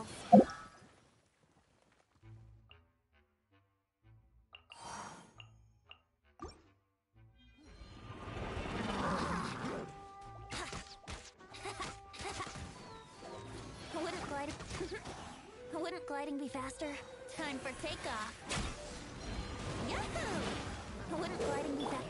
else. Wouldn't gliding... Wouldn't gliding be faster? Time for takeoff. Yahoo! Wouldn't gliding be faster?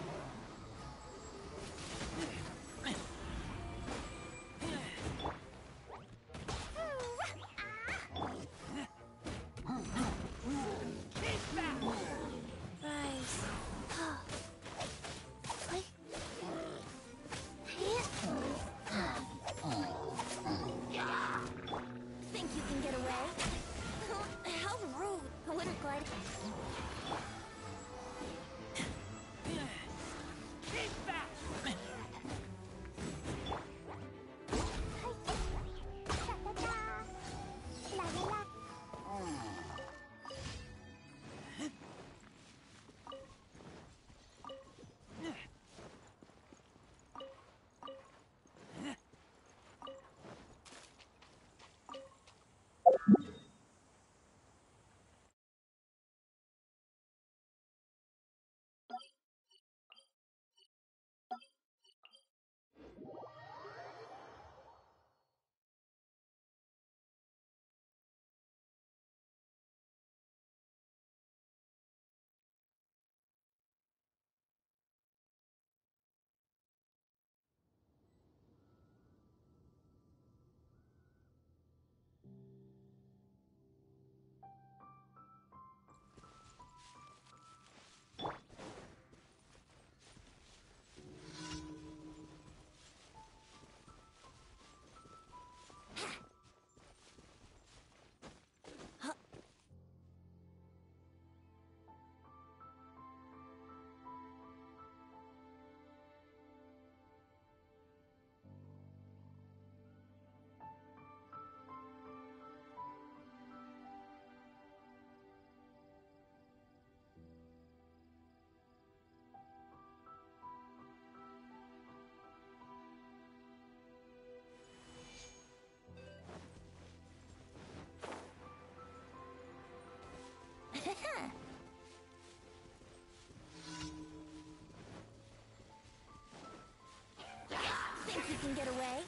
Think you can get away?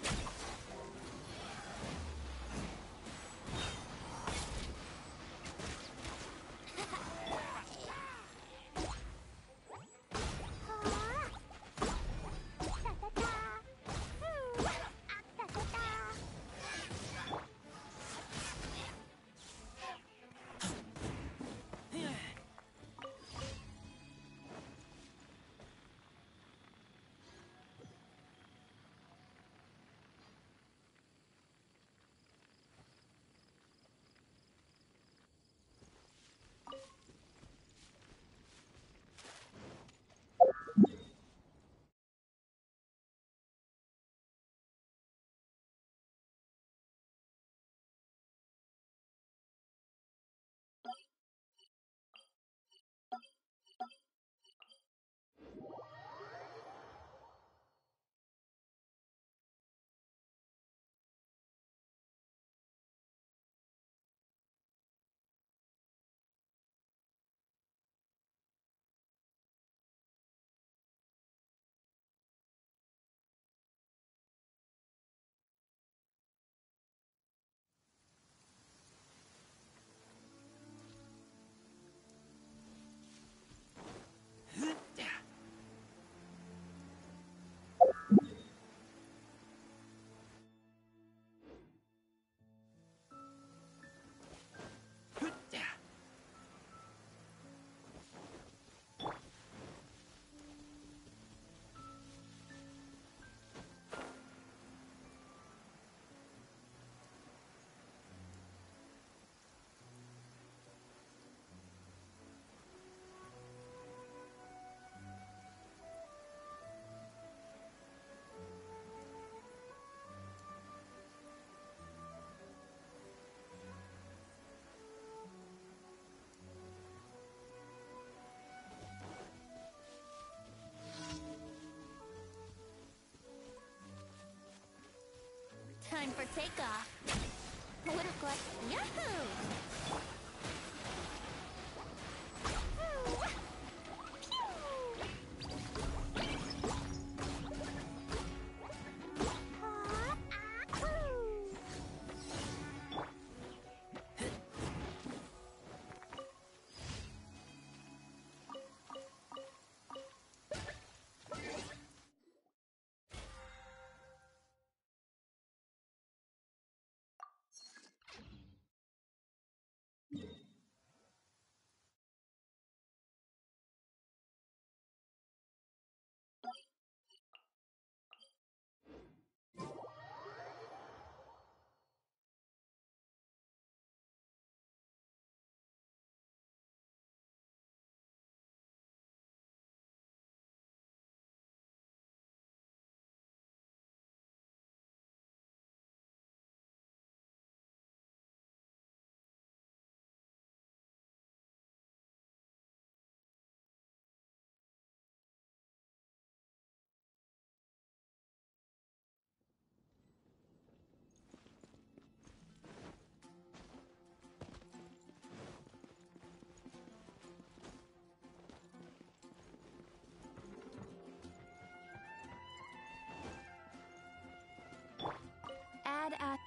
Time for takeoff. Wouldn't glide. Yahoo! Add a...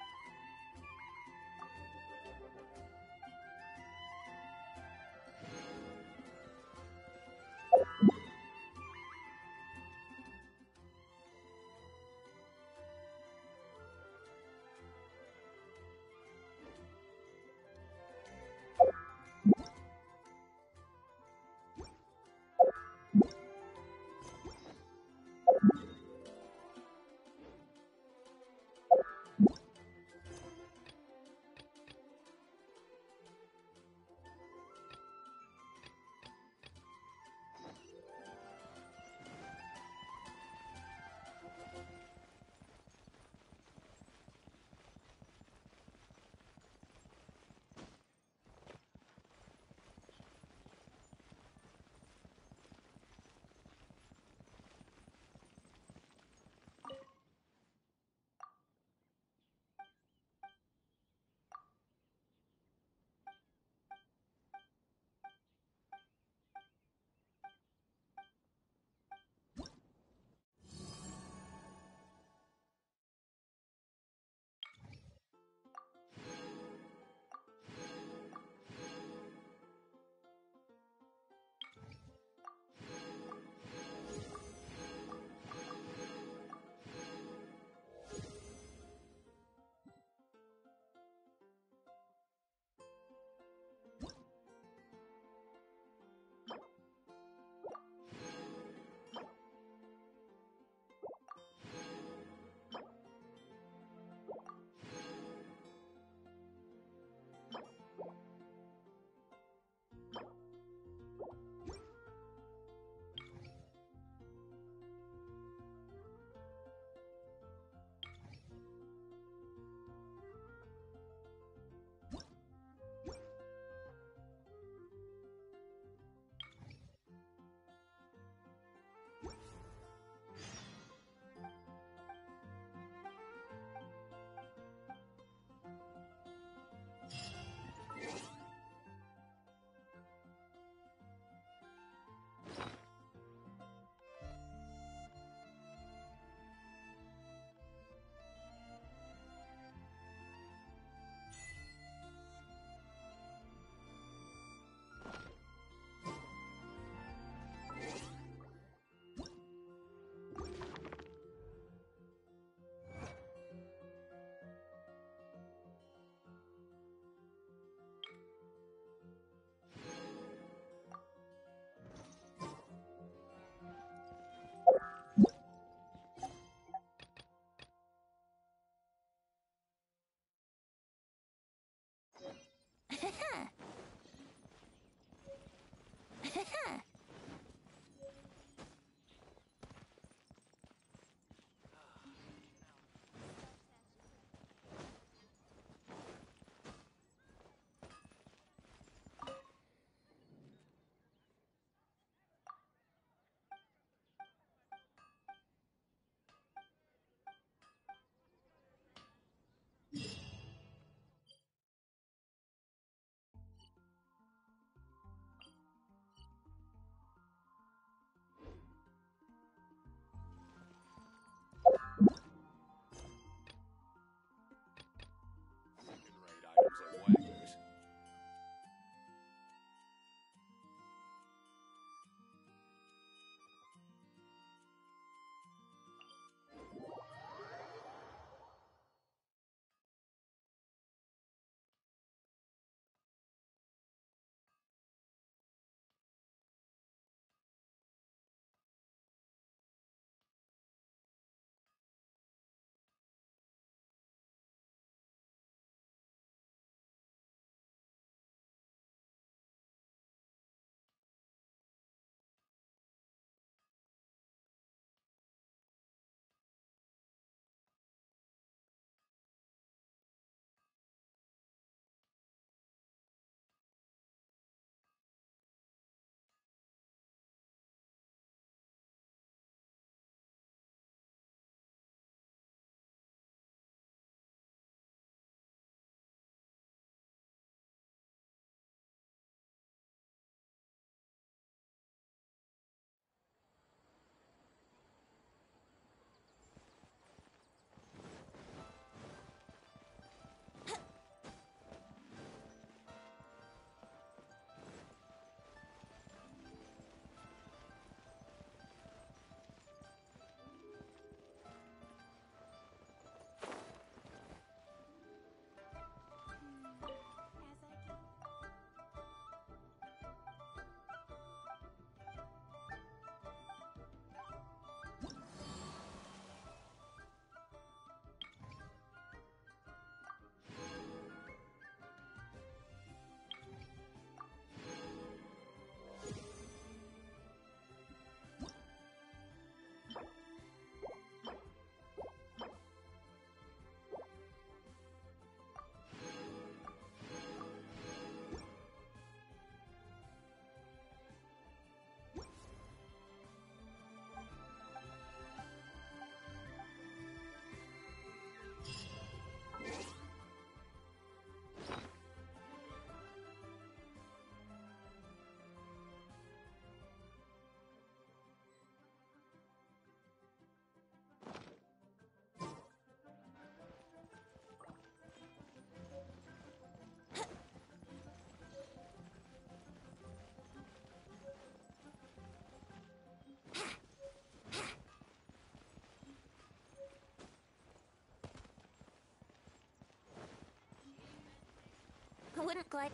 glide.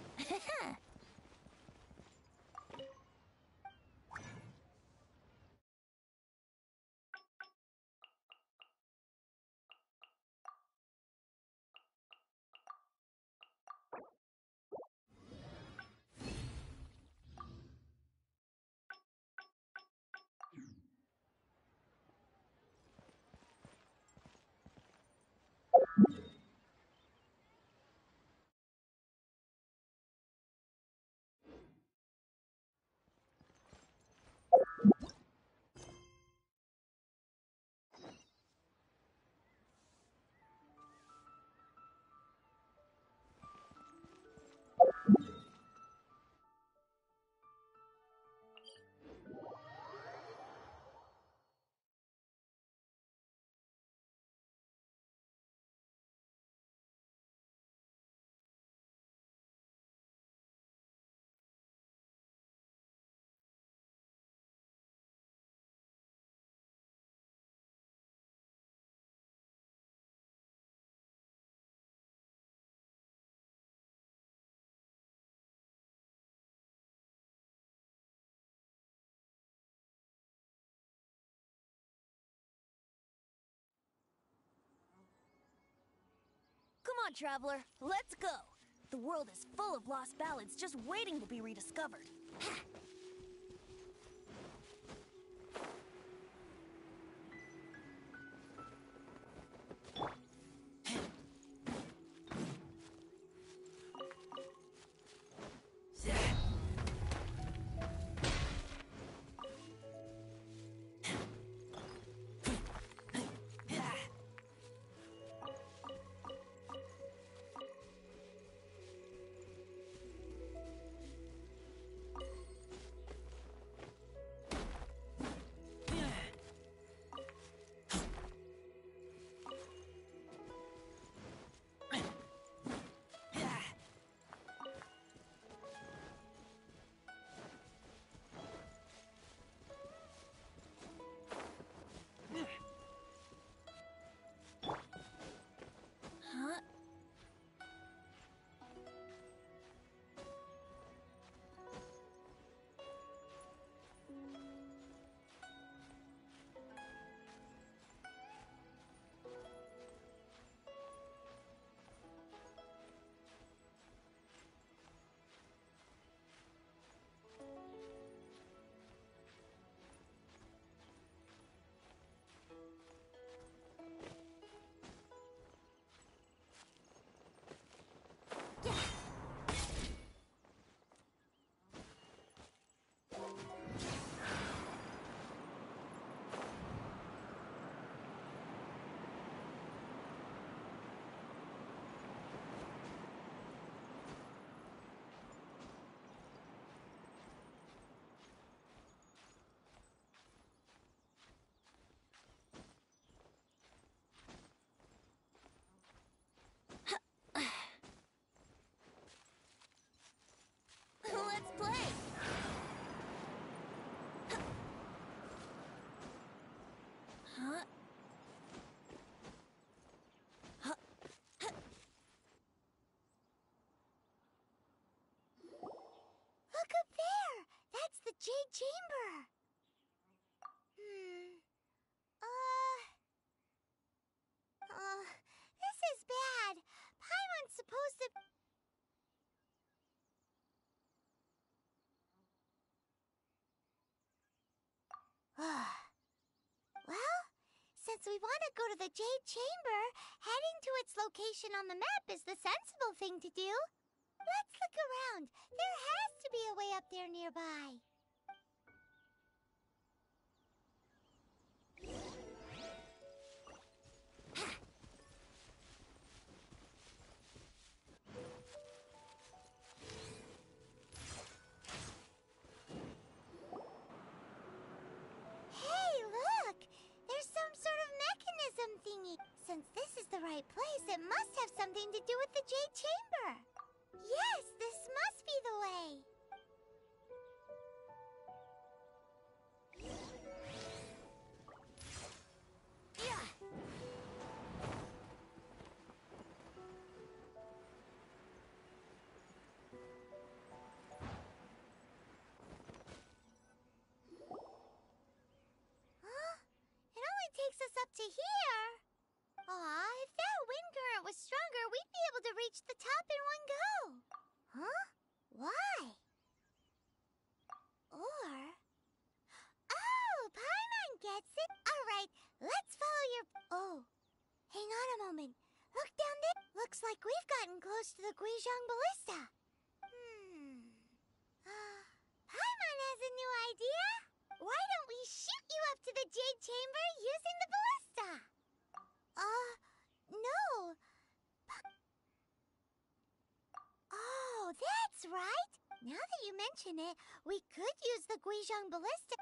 Come on, traveler, let's go! The world is full of lost ballads just waiting to be rediscovered. Huh? Let's play! Huh? Huh? Look up there! That's the Jade Chamber! This is bad. Paimon's supposed to... Well, since we want to go to the Jade Chamber, heading to its location on the map is the sensible thing to do. Let's look around. There has to be a way up there nearby. Hey, look! There's some sort of mechanism thingy. Since this is the right place, it must have something to do with the Jade Chamber. Yes, this must be the way. moment. Look down there. Looks like we've gotten close to the Guizhong Ballista. Paimon has a new idea. Why don't we shoot you up to the Jade Chamber using the ballista? No. Oh, that's right. Now that you mention it, we could use the Guizhong Ballista.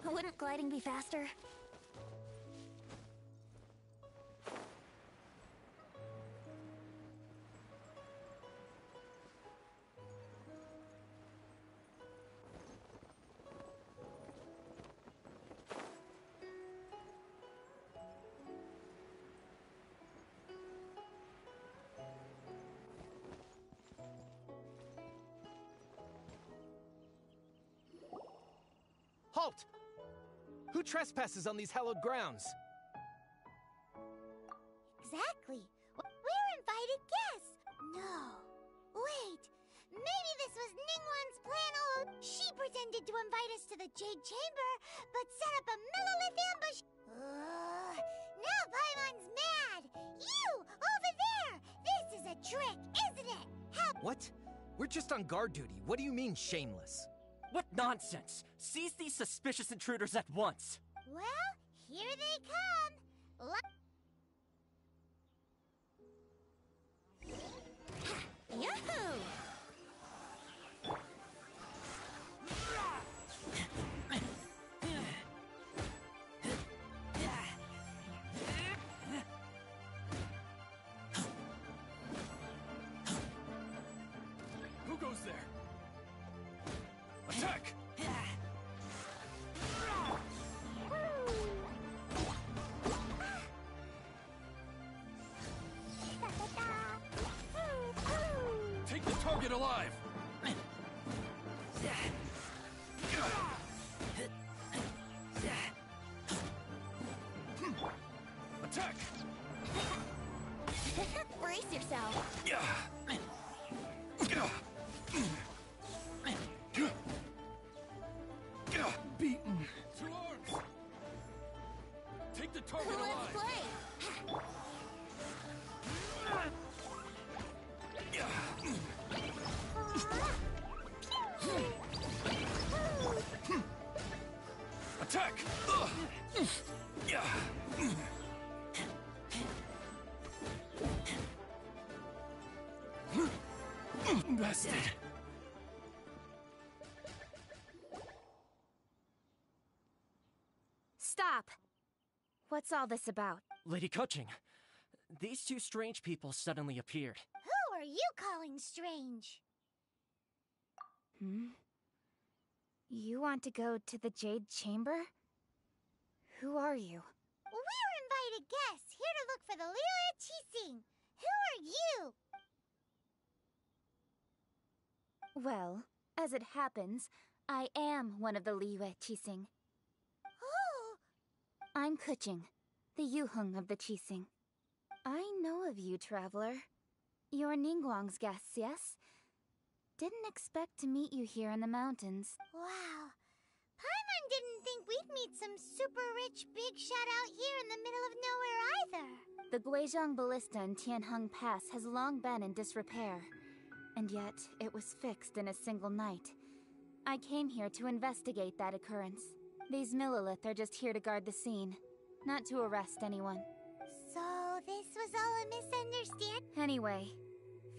Wouldn't gliding be faster? Halt! Who trespasses on these hallowed grounds? Exactly. We're invited guests. No. Wait. Maybe this was Ningguang's plan all along. She pretended to invite us to the Jade Chamber, but set up a Millilith ambush. Now Paimon's mad. You, over there. This is a trick, isn't it? What? We're just on guard duty. What do you mean, shameless? What nonsense! Seize these suspicious intruders at once! Well, here they come. Yahoo! Who goes there? Attack! Take the target alive! Attack! Brace yourself. Beaten. To arms! Take the target Let's alive! play. Attack! Bested. Stop! What's all this about? Lady Kuching, these two strange people suddenly appeared. Who are you calling strange? You want to go to the Jade Chamber? Who are you? We're invited guests here to look for the Liyue Qixing. Who are you? Well, as it happens, I am one of the Liyue Qixing. Oh, I'm Kuching, the Yuheng of the Qixing. I know of you, traveler. You're Ningguang's guests, yes? Didn't expect to meet you here in the mountains. wow. Paimon didn't think we'd meet some super rich big shot out here in the middle of nowhere either. The Guizhong Ballista in Tianheng Pass has long been in disrepair, and yet it was fixed in a single night. I came here to investigate that occurrence. These Millilith are just here to guard the scene, not to arrest anyone. So this was all a misunderstanding? Anyway,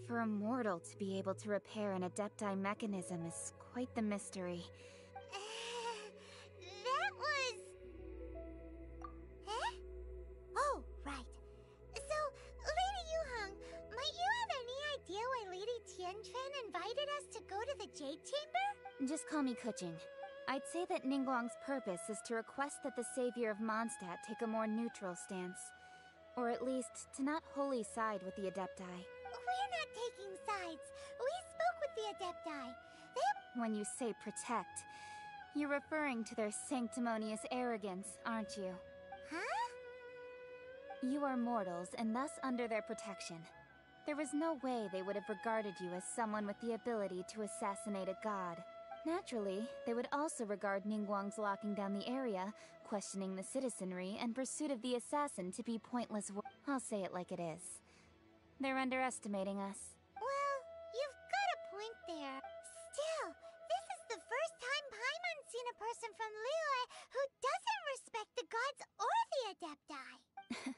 for a mortal to be able to repair an Adepti mechanism is quite the mystery. That was... Huh? Oh, right. So, Lady Yuheng, might you have any idea why Lady Tianquan invited us to go to the Jade Chamber? Just call me Kuching. I'd say that Ningguang's purpose is to request that the savior of Mondstadt take a more neutral stance. Or at least, to not wholly side with the Adepti. We're not taking sides. We spoke with the Adepti. They... When you say protect, you're referring to their sanctimonious arrogance, aren't you? Huh? You are mortals, and thus under their protection. There was no way they would have regarded you as someone with the ability to assassinate a god. Naturally, they would also regard Ningguang's locking down the area, questioning the citizenry, and pursuit of the assassin to be pointless work. I'll say it like it is. They're underestimating us. Well, you've got a point there. Still, this is the first time Paimon's seen a person from Liyue who doesn't respect the gods or the Adepti.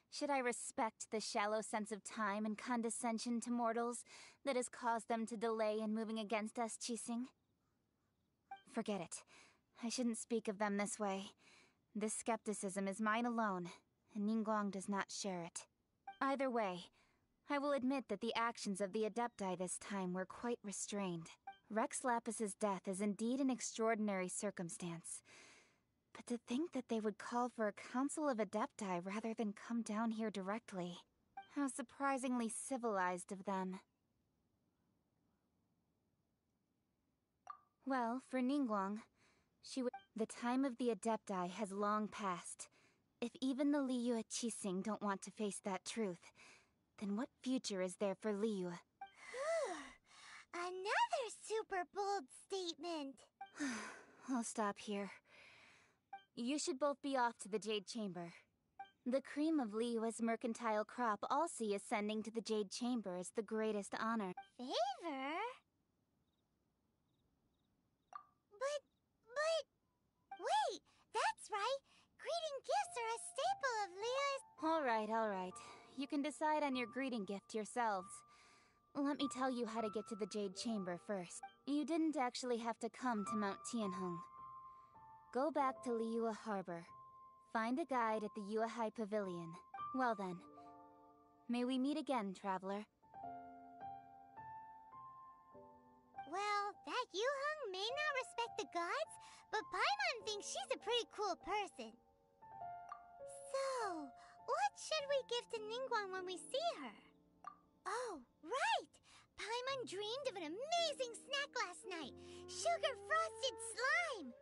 Should I respect the shallow sense of time and condescension to mortals that has caused them to delay in moving against us, Qixing? Forget it. I shouldn't speak of them this way. This skepticism is mine alone, and Ningguang does not share it. Either way, I will admit that the actions of the Adepti this time were quite restrained. Rex Lapis's death is indeed an extraordinary circumstance. But to think that they would call for a council of Adepti rather than come down here directly. How surprisingly civilized of them. Well, for Ningguang, the time of the Adepti has long passed. If even the Liyue Qixing don't want to face that truth, then what future is there for Liyue? Another super bold statement. I'll stop here. You should both be off to the Jade Chamber. The cream of Liyue's mercantile crop all see ascending to the Jade Chamber as the greatest honor. Favor? Wait, that's right. Greeting gifts are a staple of Liyue's... All right. You can decide on your greeting gift yourselves. Let me tell you how to get to the Jade Chamber first. You didn't actually have to come to Mount Tianheng. Go back to Liyue Harbor. Find a guide at the Yuehai Pavilion. Well then, may we meet again, traveler. Well, that Yuheng may not respect the gods, but Paimon thinks she's a pretty cool person. So, what should we give to Ningguang when we see her? Oh, right! Paimon dreamed of an amazing snack last night. Sugar-frosted slime!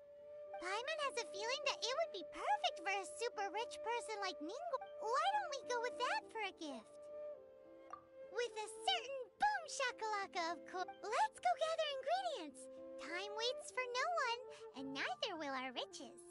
Paimon has a feeling that it would be perfect for a super rich person like Ningguang. Why don't we go with that for a gift? With a certain boom shakalaka, of course. Let's go gather ingredients. Time waits for no one, and neither will our riches.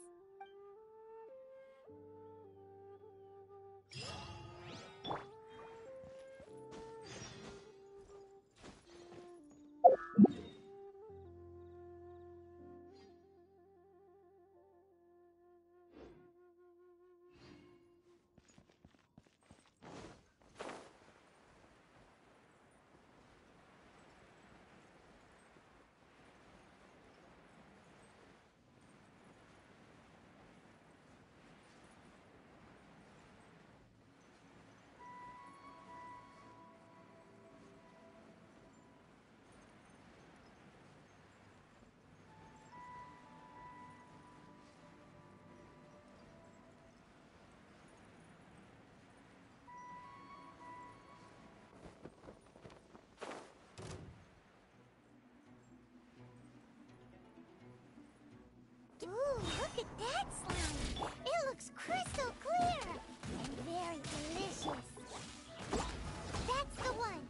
Ooh, look at that slime! It looks crystal clear! And very delicious! That's the one!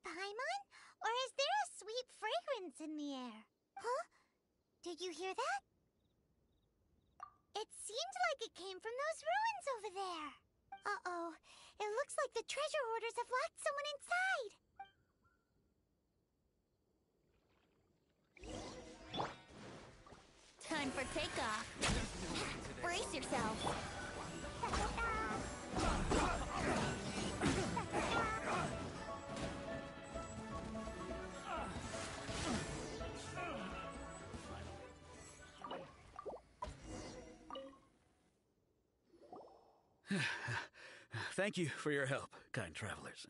Paimon? Or is there a sweet fragrance in the air? Huh? Did you hear that? It seemed like it came from those ruins over there. Uh-oh. It looks like the treasure hoarders have locked someone inside. Time for takeoff. Brace yourself. Thank you for your help, kind travelers.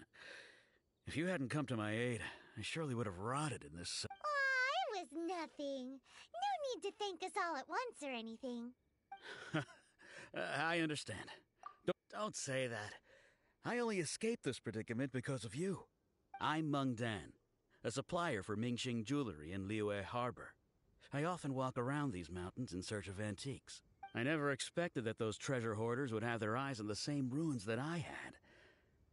If you hadn't come to my aid, I surely would have rotted in this... Aw, it was nothing. No need to thank us all at once or anything. I understand. Don't say that. I only escaped this predicament because of you. I'm Meng Dan, a supplier for Mingxing Jewelry in Liyue Harbor. I often walk around these mountains in search of antiques. I never expected that those treasure hoarders would have their eyes on the same ruins that I had.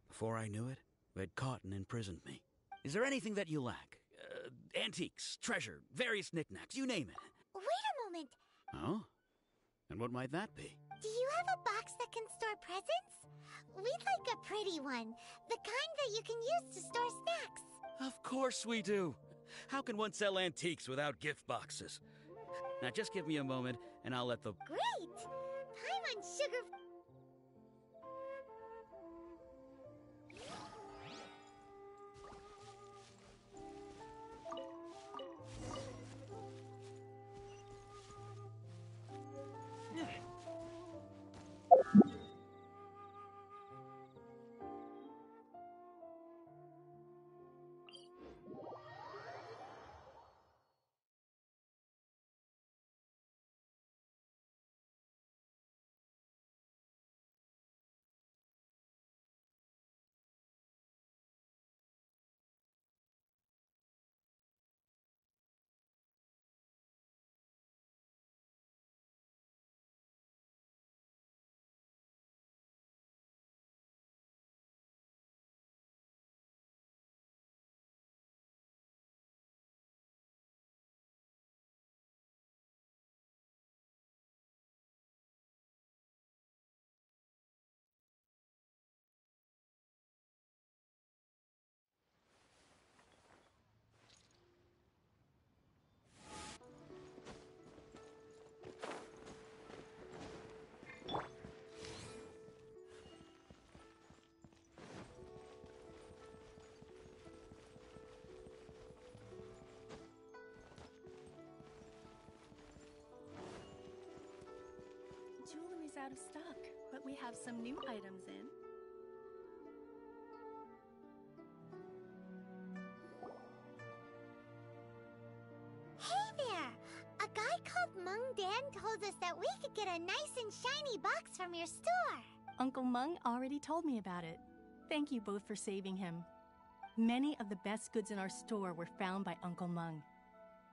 Before I knew it, they'd caught and imprisoned me. Is there anything that you lack? Antiques, treasure, various knickknacks, you name it. Wait a moment. Oh? And what might that be? Do you have a box that can store presents? We'd like a pretty one. The kind that you can use to store snacks. Of course we do. How can one sell antiques without gift boxes? Now just give me a moment, and I'll let the... Great! Time on sugar... Jewelry's out of stock, but we have some new items in. Hey there! A guy called Meng Dan told us that we could get a nice and shiny box from your store. Uncle Meng already told me about it. Thank you both for saving him. Many of the best goods in our store were found by Uncle Meng.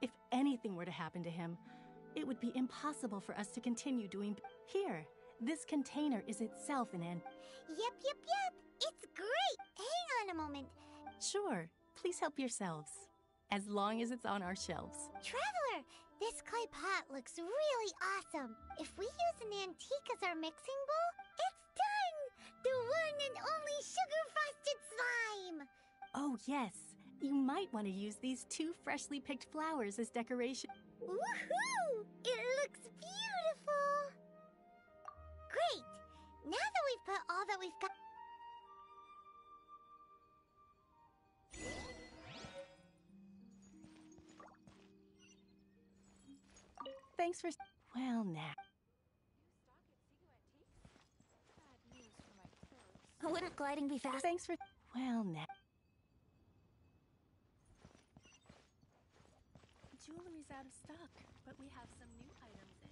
If anything were to happen to him, it would be impossible for us to continue doing... Here, this container is itself an Yep. It's great! Hang on a moment. Sure, please help yourselves. As long as it's on our shelves. Traveler, this clay pot looks really awesome. If we use an antique as our mixing bowl, it's done! The one and only sugar-frosted slime! Oh yes, you might want to use these 2 freshly picked flowers as decoration. Woohoo! It looks beautiful! Great! Now that we've put all that we've got... Thanks for... Well, now... Wouldn't gliding be fast? Thanks for... Well, now... Jewelry's out of stock, but we have some new items in.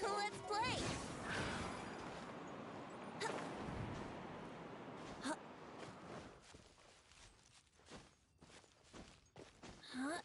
Let's play! Huh?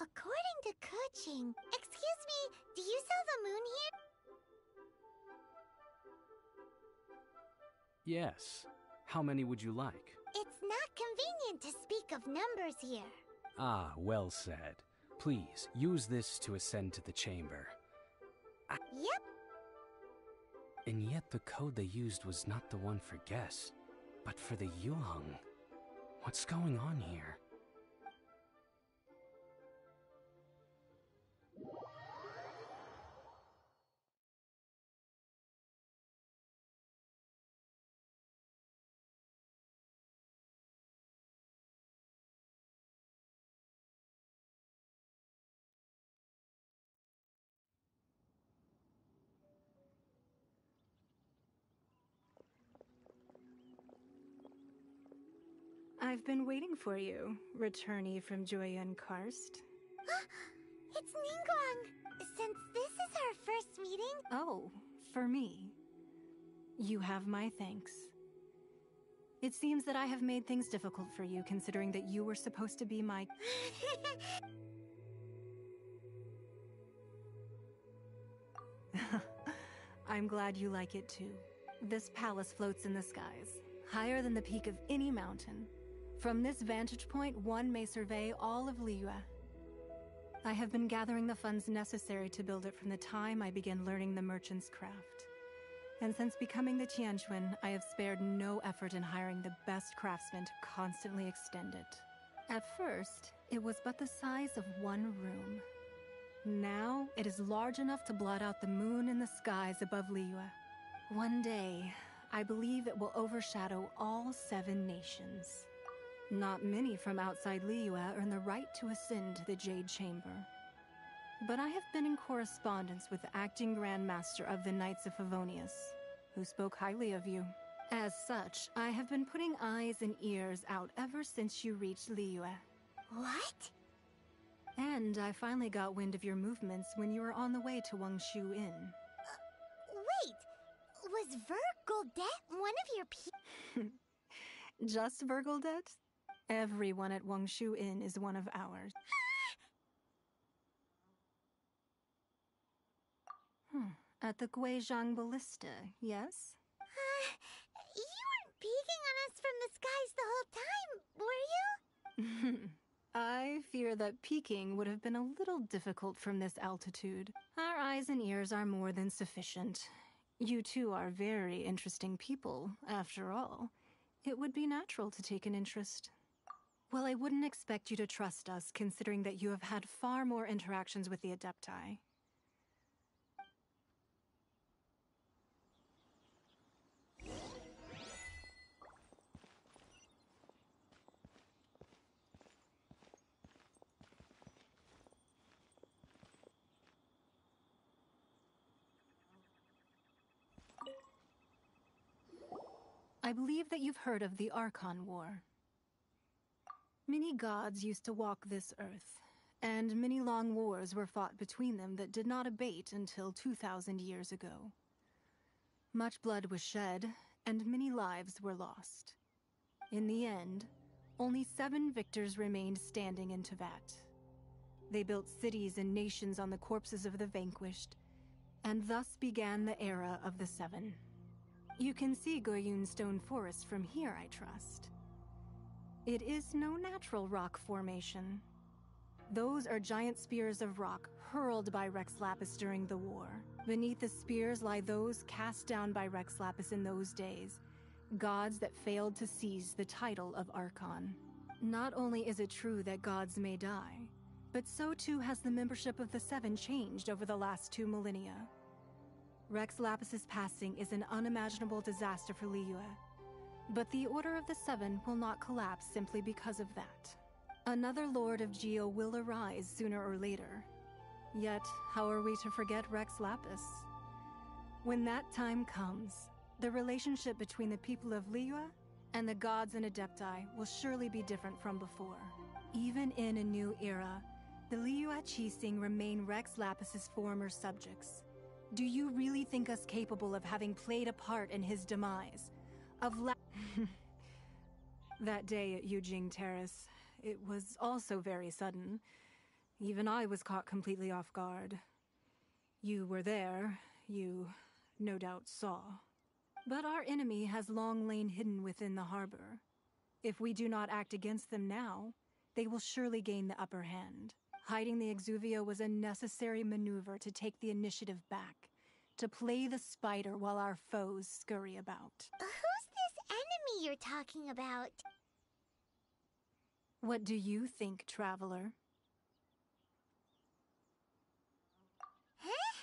According to Kuching... Excuse me, do you sell the moon here? Yes. How many would you like? It's not convenient to speak of numbers here. Ah, well said. Please, use this to ascend to the chamber. Yep. And yet the code they used was not the one for guests, but for the Yuheng. What's going on here? I've been waiting for you, returnee from Joyun Karst. It's Ningguang! Since this is our first meeting... Oh, for me. You have my thanks. It seems that I have made things difficult for you, considering that you were supposed to be my... I'm glad you like it too. This palace floats in the skies, higher than the peak of any mountain. From this vantage point, one may survey all of Liyue. I have been gathering the funds necessary to build it from the time I began learning the merchant's craft. And since becoming the Tianquan, I have spared no effort in hiring the best craftsmen to constantly extend it. At first, it was but the size of one room. Now, it is large enough to blot out the moon in the skies above Liyue. One day, I believe it will overshadow all 7 nations. Not many from outside Liyue earn the right to ascend to the Jade Chamber. But I have been in correspondence with the acting Grand Master of the Knights of Favonius, who spoke highly of you. As such, I have been putting eyes and ears out ever since you reached Liyue. What? And I finally got wind of your movements when you were on the way to Wangshu Inn. Wait! Was Vergoldet one of your people? Just Vergoldet? Everyone at Wangshu Inn is one of ours. At the Guizhang Ballista, yes? You weren't peeking on us from the skies the whole time, were you? I fear that peeking would have been a little difficult from this altitude. Our eyes and ears are more than sufficient. You two are very interesting people, after all. It would be natural to take an interest. Well, I wouldn't expect you to trust us, considering that you have had far more interactions with the Adepti. I believe that you've heard of the Archon War. Many gods used to walk this earth, and many long wars were fought between them that did not abate until 2,000 years ago. Much blood was shed, and many lives were lost. In the end, only 7 victors remained standing in Teyvat. They built cities and nations on the corpses of the vanquished, and thus began the era of the 7. You can see Goyun Stone Forest from here, I trust. It is no natural rock formation. Those are giant spears of rock hurled by Rex Lapis during the war. Beneath the spears lie those cast down by Rex Lapis in those days, gods that failed to seize the title of Archon. Not only is it true that gods may die, but so too has the membership of the 7 changed over the last 2 millennia. Rex Lapis's passing is an unimaginable disaster for Liyue, but the Order of the 7 will not collapse simply because of that. Another Lord of Geo will arise sooner or later. Yet, how are we to forget Rex Lapis? When that time comes, the relationship between the people of Liyue and the gods and Adepti will surely be different from before. Even in a new era, the Liyue Qixing remain Rex Lapis's former subjects. Do you really think us capable of having played a part in his demise? That day at Yujing Terrace, it was also very sudden. Even I was caught completely off guard. You were there, you no doubt saw. But our enemy has long lain hidden within the harbor. If we do not act against them now, they will surely gain the upper hand. Hiding the Exuvio was a necessary maneuver to take the initiative back, to play the spider while our foes scurry about. Who's this enemy you're talking about? What do you think, traveler? Huh?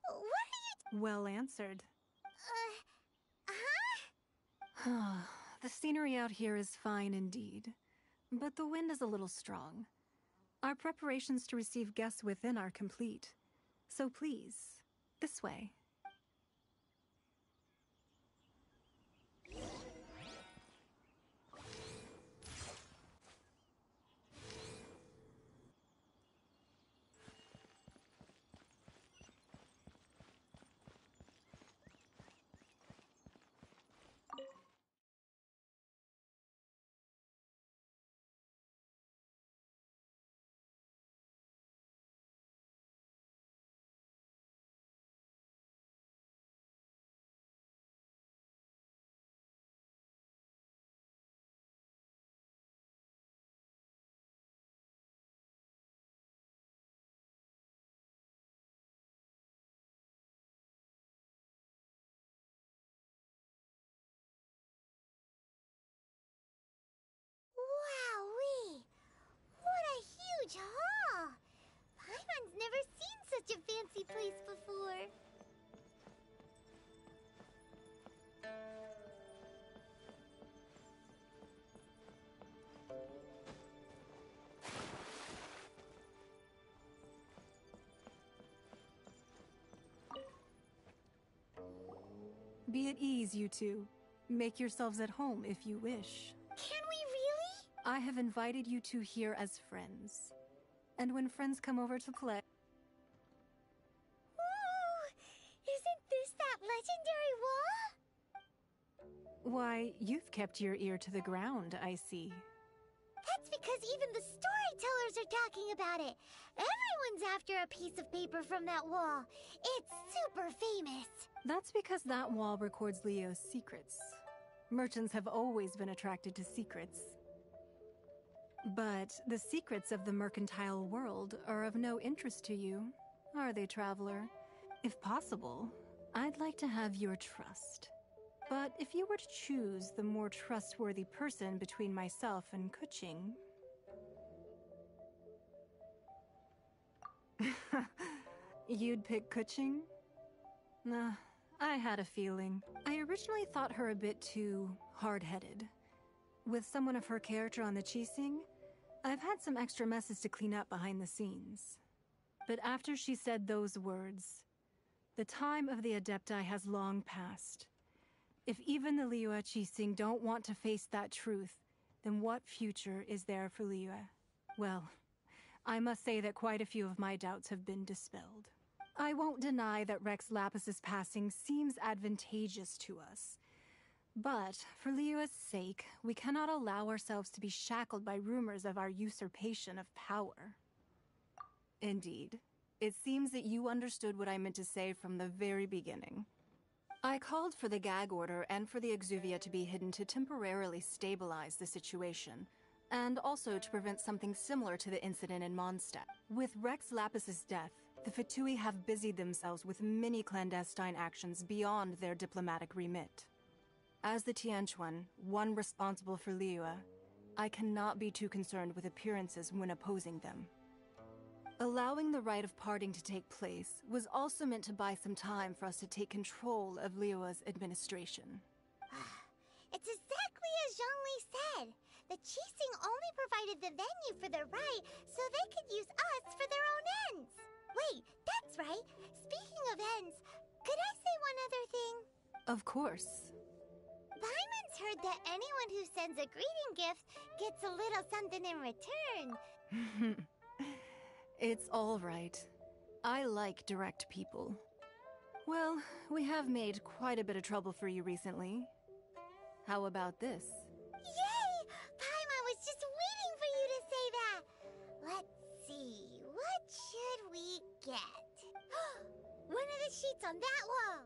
What are you... Well answered. Huh? The scenery out here is fine indeed, but the wind is a little strong. Our preparations to receive guests within are complete, so please, this way. Wowee! What a huge hall! Paimon's never seen such a fancy place before. Be at ease, you two. Make yourselves at home if you wish. Can we really? I have invited you two here as friends. And when friends come over to play... Ooh! Isn't this that legendary wall? Why, you've kept your ear to the ground, I see. That's because even the storytellers are talking about it. Everyone's after a piece of paper from that wall. It's super famous. That's because that wall records Leo's secrets. Merchants have always been attracted to secrets. But the secrets of the mercantile world are of no interest to you, are they, traveler? If possible, I'd like to have your trust. But if you were to choose the more trustworthy person between myself and Kuching... You'd pick Kuching? Nah, I had a feeling. I originally thought her a bit too hard-headed. With someone of her character on the Qixing, I've had some extra messes to clean up behind the scenes. But after she said those words, the time of the Adepti has long passed. If even the Liyue Qixing don't want to face that truth, then what future is there for Liyue? Well, I must say that quite a few of my doubts have been dispelled. I won't deny that Rex Lapis's passing seems advantageous to us. But, for Liyue's sake, we cannot allow ourselves to be shackled by rumors of our usurpation of power. Indeed. It seems that you understood what I meant to say from the very beginning. I called for the gag order and for the Exuvia to be hidden to temporarily stabilize the situation, and also to prevent something similar to the incident in Mondstadt. With Rex Lapis's death, the Fatui have busied themselves with many clandestine actions beyond their diplomatic remit. As the Tianquan, one responsible for Liyue, I cannot be too concerned with appearances when opposing them. Allowing the rite of parting to take place was also meant to buy some time for us to take control of Liyue's administration. It's exactly as Zhongli said. The Qixing only provided the venue for their rite so they could use us for their own ends. Wait, that's right. Speaking of ends, could I say one other thing? Of course. Paimon's heard that anyone who sends a greeting gift gets a little something in return. It's all right. I like direct people. Well, we have made quite a bit of trouble for you recently. How about this? Yay! Paimon was just waiting for you to say that! Let's see, what should we get? One of the sheets on that wall!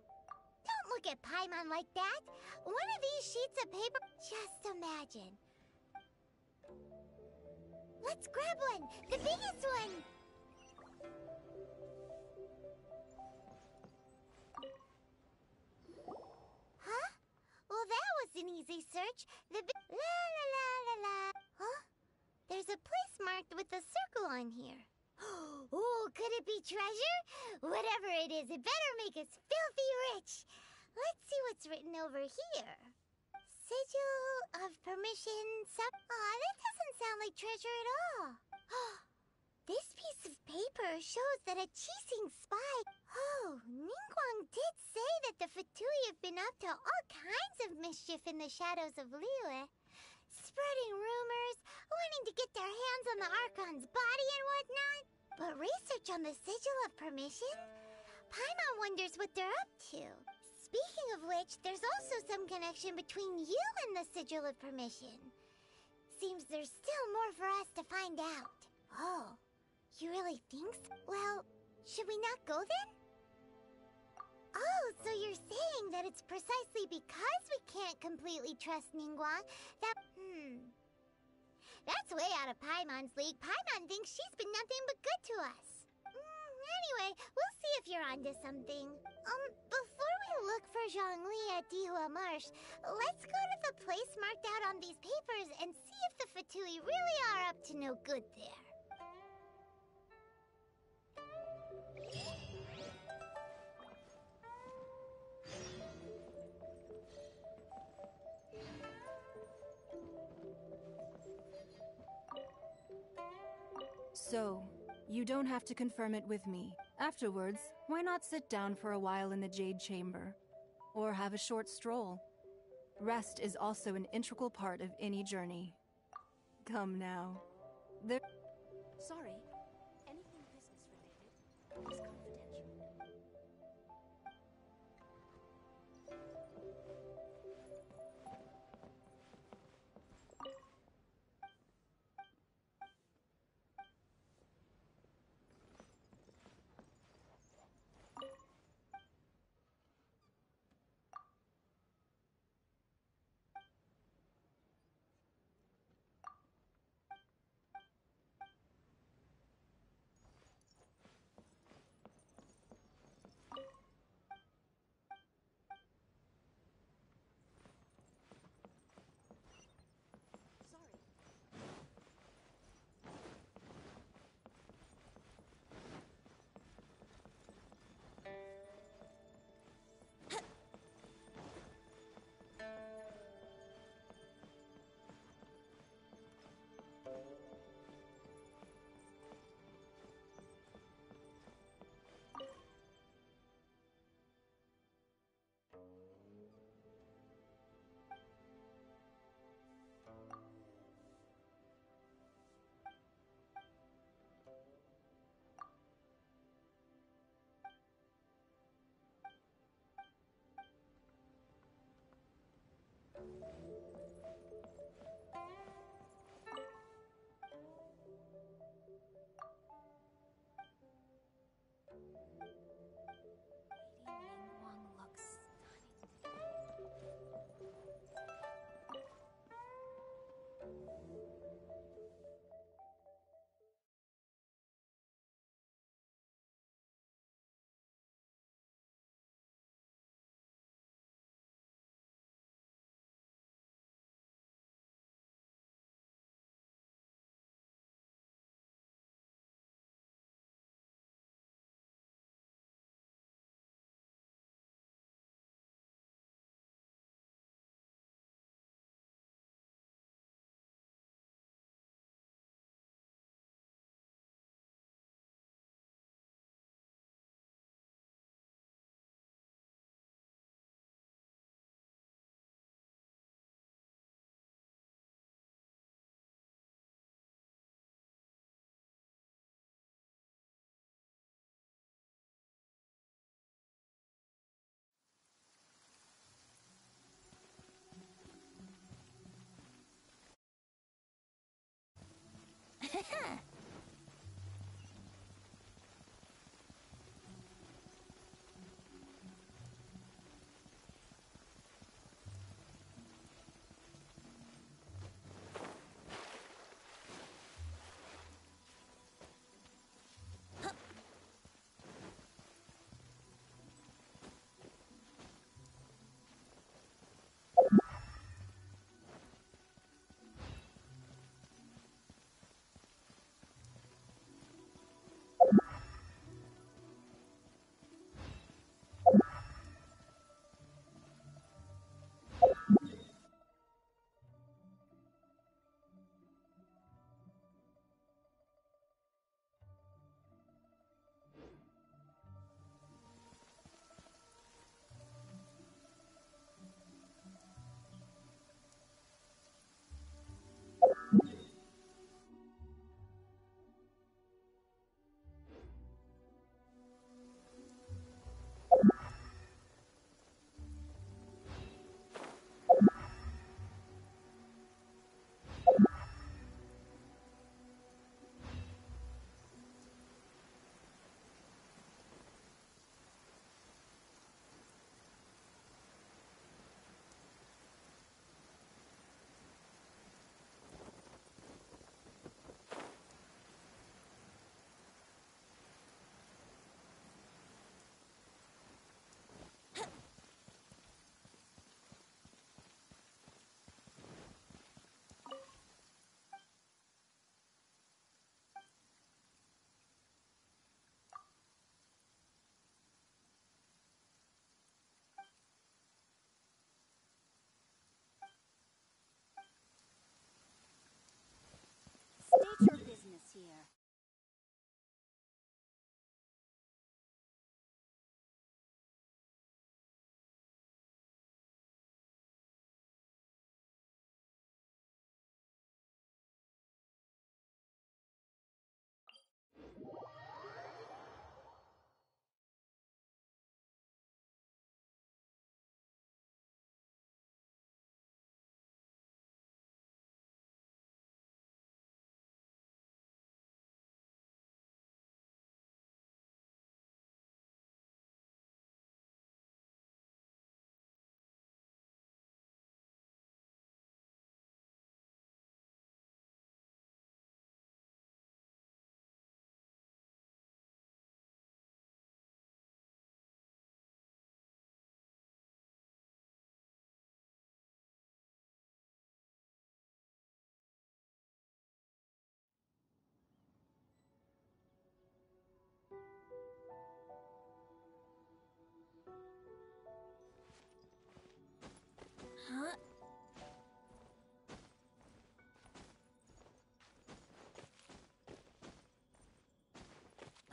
Don't look at Paimon like that! One of these sheets of paper... Just imagine. Let's grab one! The biggest one! Whatever it is, it better make us filthy rich. Let's see what's written over here. Sigil of permission sub... Aw, that doesn't sound like treasure at all. This piece of paper shows that a Qixing spy... Oh, Ningguang did say that the Fatui have been up to all kinds of mischief in the shadows of Liyue. Spreading rumors, wanting to get their hands on the Archon's body and whatnot. But research on the Sigil of Permission? Paimon wonders what they're up to. Speaking of which, there's also some connection between you and the Sigil of Permission. Seems there's still more for us to find out. Oh, you really think so? Well, should we not go then? Oh, so you're saying that it's precisely because we can't completely trust Ningguang that... That's way out of Paimon's league. Paimon thinks she's been nothing but good to us. Anyway, we'll see if you're onto something. Before we look for Zhongli at Dihua Marsh, let's go to the place marked out on these papers and see if the Fatui really are up to no good there. So, you don't have to confirm it with me. Afterwards, why not sit down for a while in the Jade Chamber? Or have a short stroll? Rest is also an integral part of any journey. Come now. Sorry. Anything business related is confidential.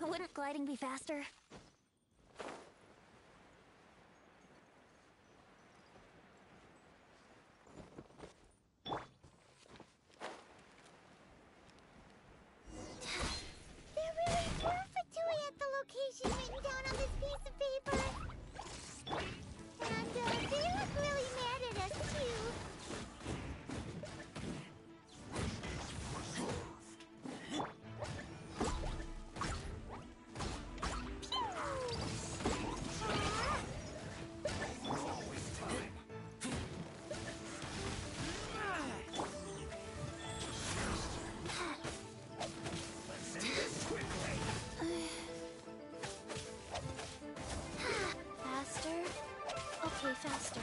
Wouldn't gliding be faster? There really were Fatui at the location written down on this piece of paper. And they look really mad at us, too. Faster? Okay, faster.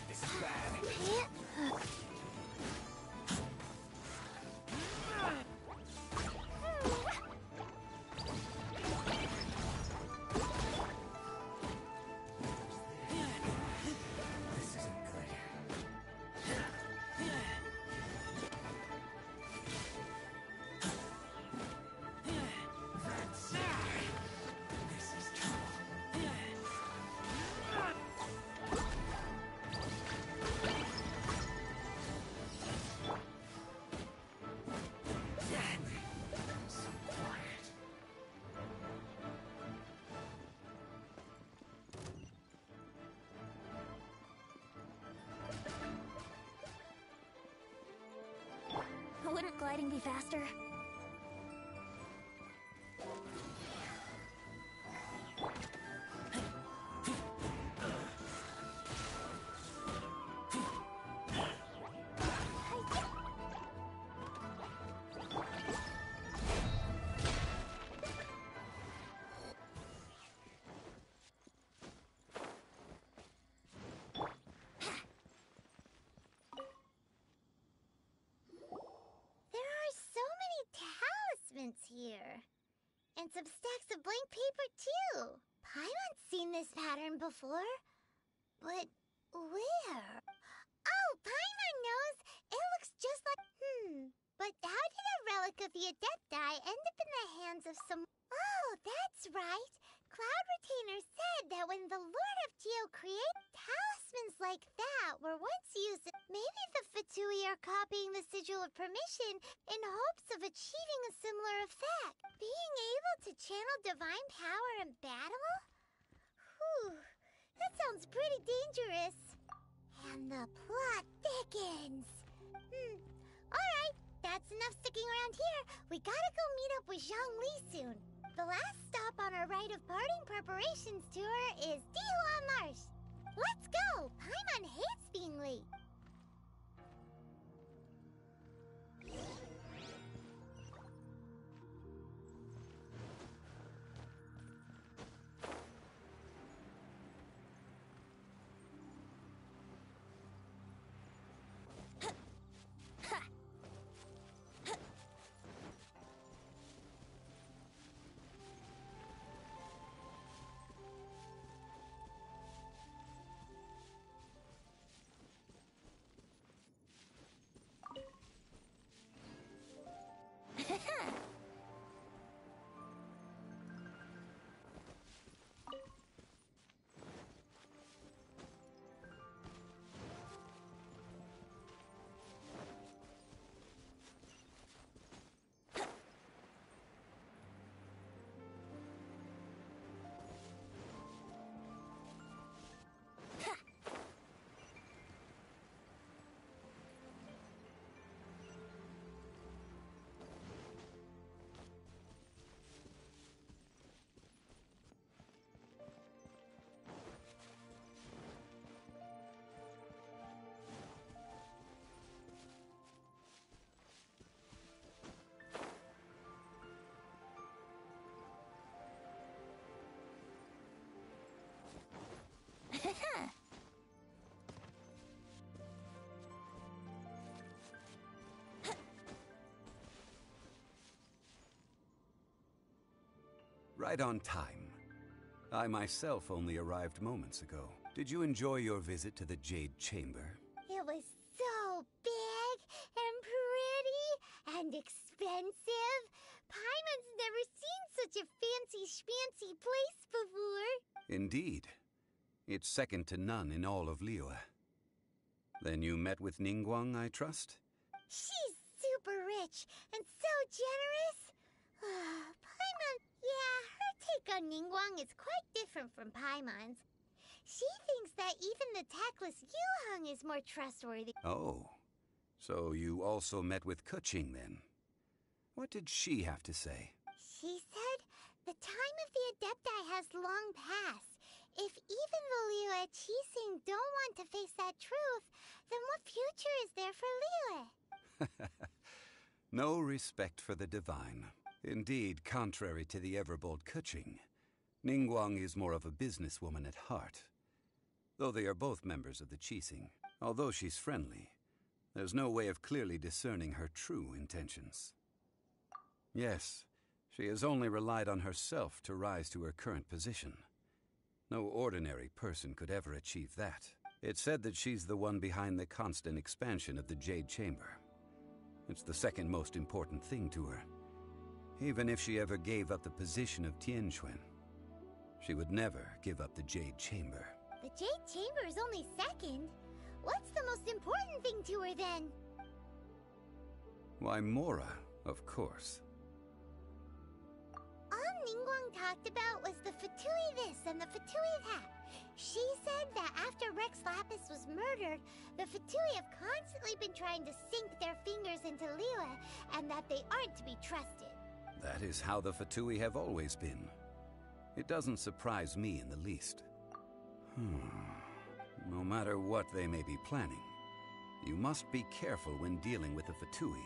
This is bad. This isn't good. This is trouble. So quiet. Wouldn't gliding be faster? There are so many talismans here. And some stacks of blank paper, too. Paimon's seen this pattern before. But where? Oh, Paimon knows! It looks just like... But how did a relic of the Adepti end up in the hands of some... Oh, that's right! Cloud Retainer said that when the Lord of Geo created talismans like that were once used... Maybe the Fatui are copying the Sigil of Permission in hopes of achieving a similar effect. Being able to channel divine power in battle? Whew, that sounds pretty dangerous. And the plot thickens. Alright, that's enough sticking around here. We gotta go meet up with Zhongli soon. The last stop on our rite of parting preparations tour is Dihua Marsh. Let's go! Paimon hates being late. Right on time. I myself only arrived moments ago. Did you enjoy your visit to the Jade Chamber? It was so big and pretty and expensive. Paimon's never seen such a fancy Indeed. It's second to none in all of Liyue. Then you met with Ningguang, I trust? She's super rich and so generous. Paimon, yeah, her take on Ningguang is quite different from Paimon's. She thinks that even the tactless Yuheng is more trustworthy. Oh, so you also met with Keqing then? What did she have to say? She said the time of the Adepti has long passed. If even the Liyue Qixing don't want to face that truth, then what future is there for Liyue? No respect for the divine. Indeed, contrary to the ever-bold Keqing, Ningguang is more of a businesswoman at heart. Though they are both members of the Qixing, although she's friendly, there's no way of clearly discerning her true intentions. Yes, she has only relied on herself to rise to her current position. No ordinary person could ever achieve that. It's said that she's the one behind the constant expansion of the Jade Chamber. It's the second most important thing to her. Even if she ever gave up the position of Tianquan, she would never give up the Jade Chamber. The Jade Chamber is only second. What's the most important thing to her then? Why, Mora, of course. All Ningguang talked about was the Fatui this and the Fatui that. She said that after Rex Lapis was murdered, the Fatui have constantly been trying to sink their fingers into Liyue, and that they aren't to be trusted. That is how the Fatui have always been. It doesn't surprise me in the least. No matter what they may be planning, you must be careful when dealing with the Fatui.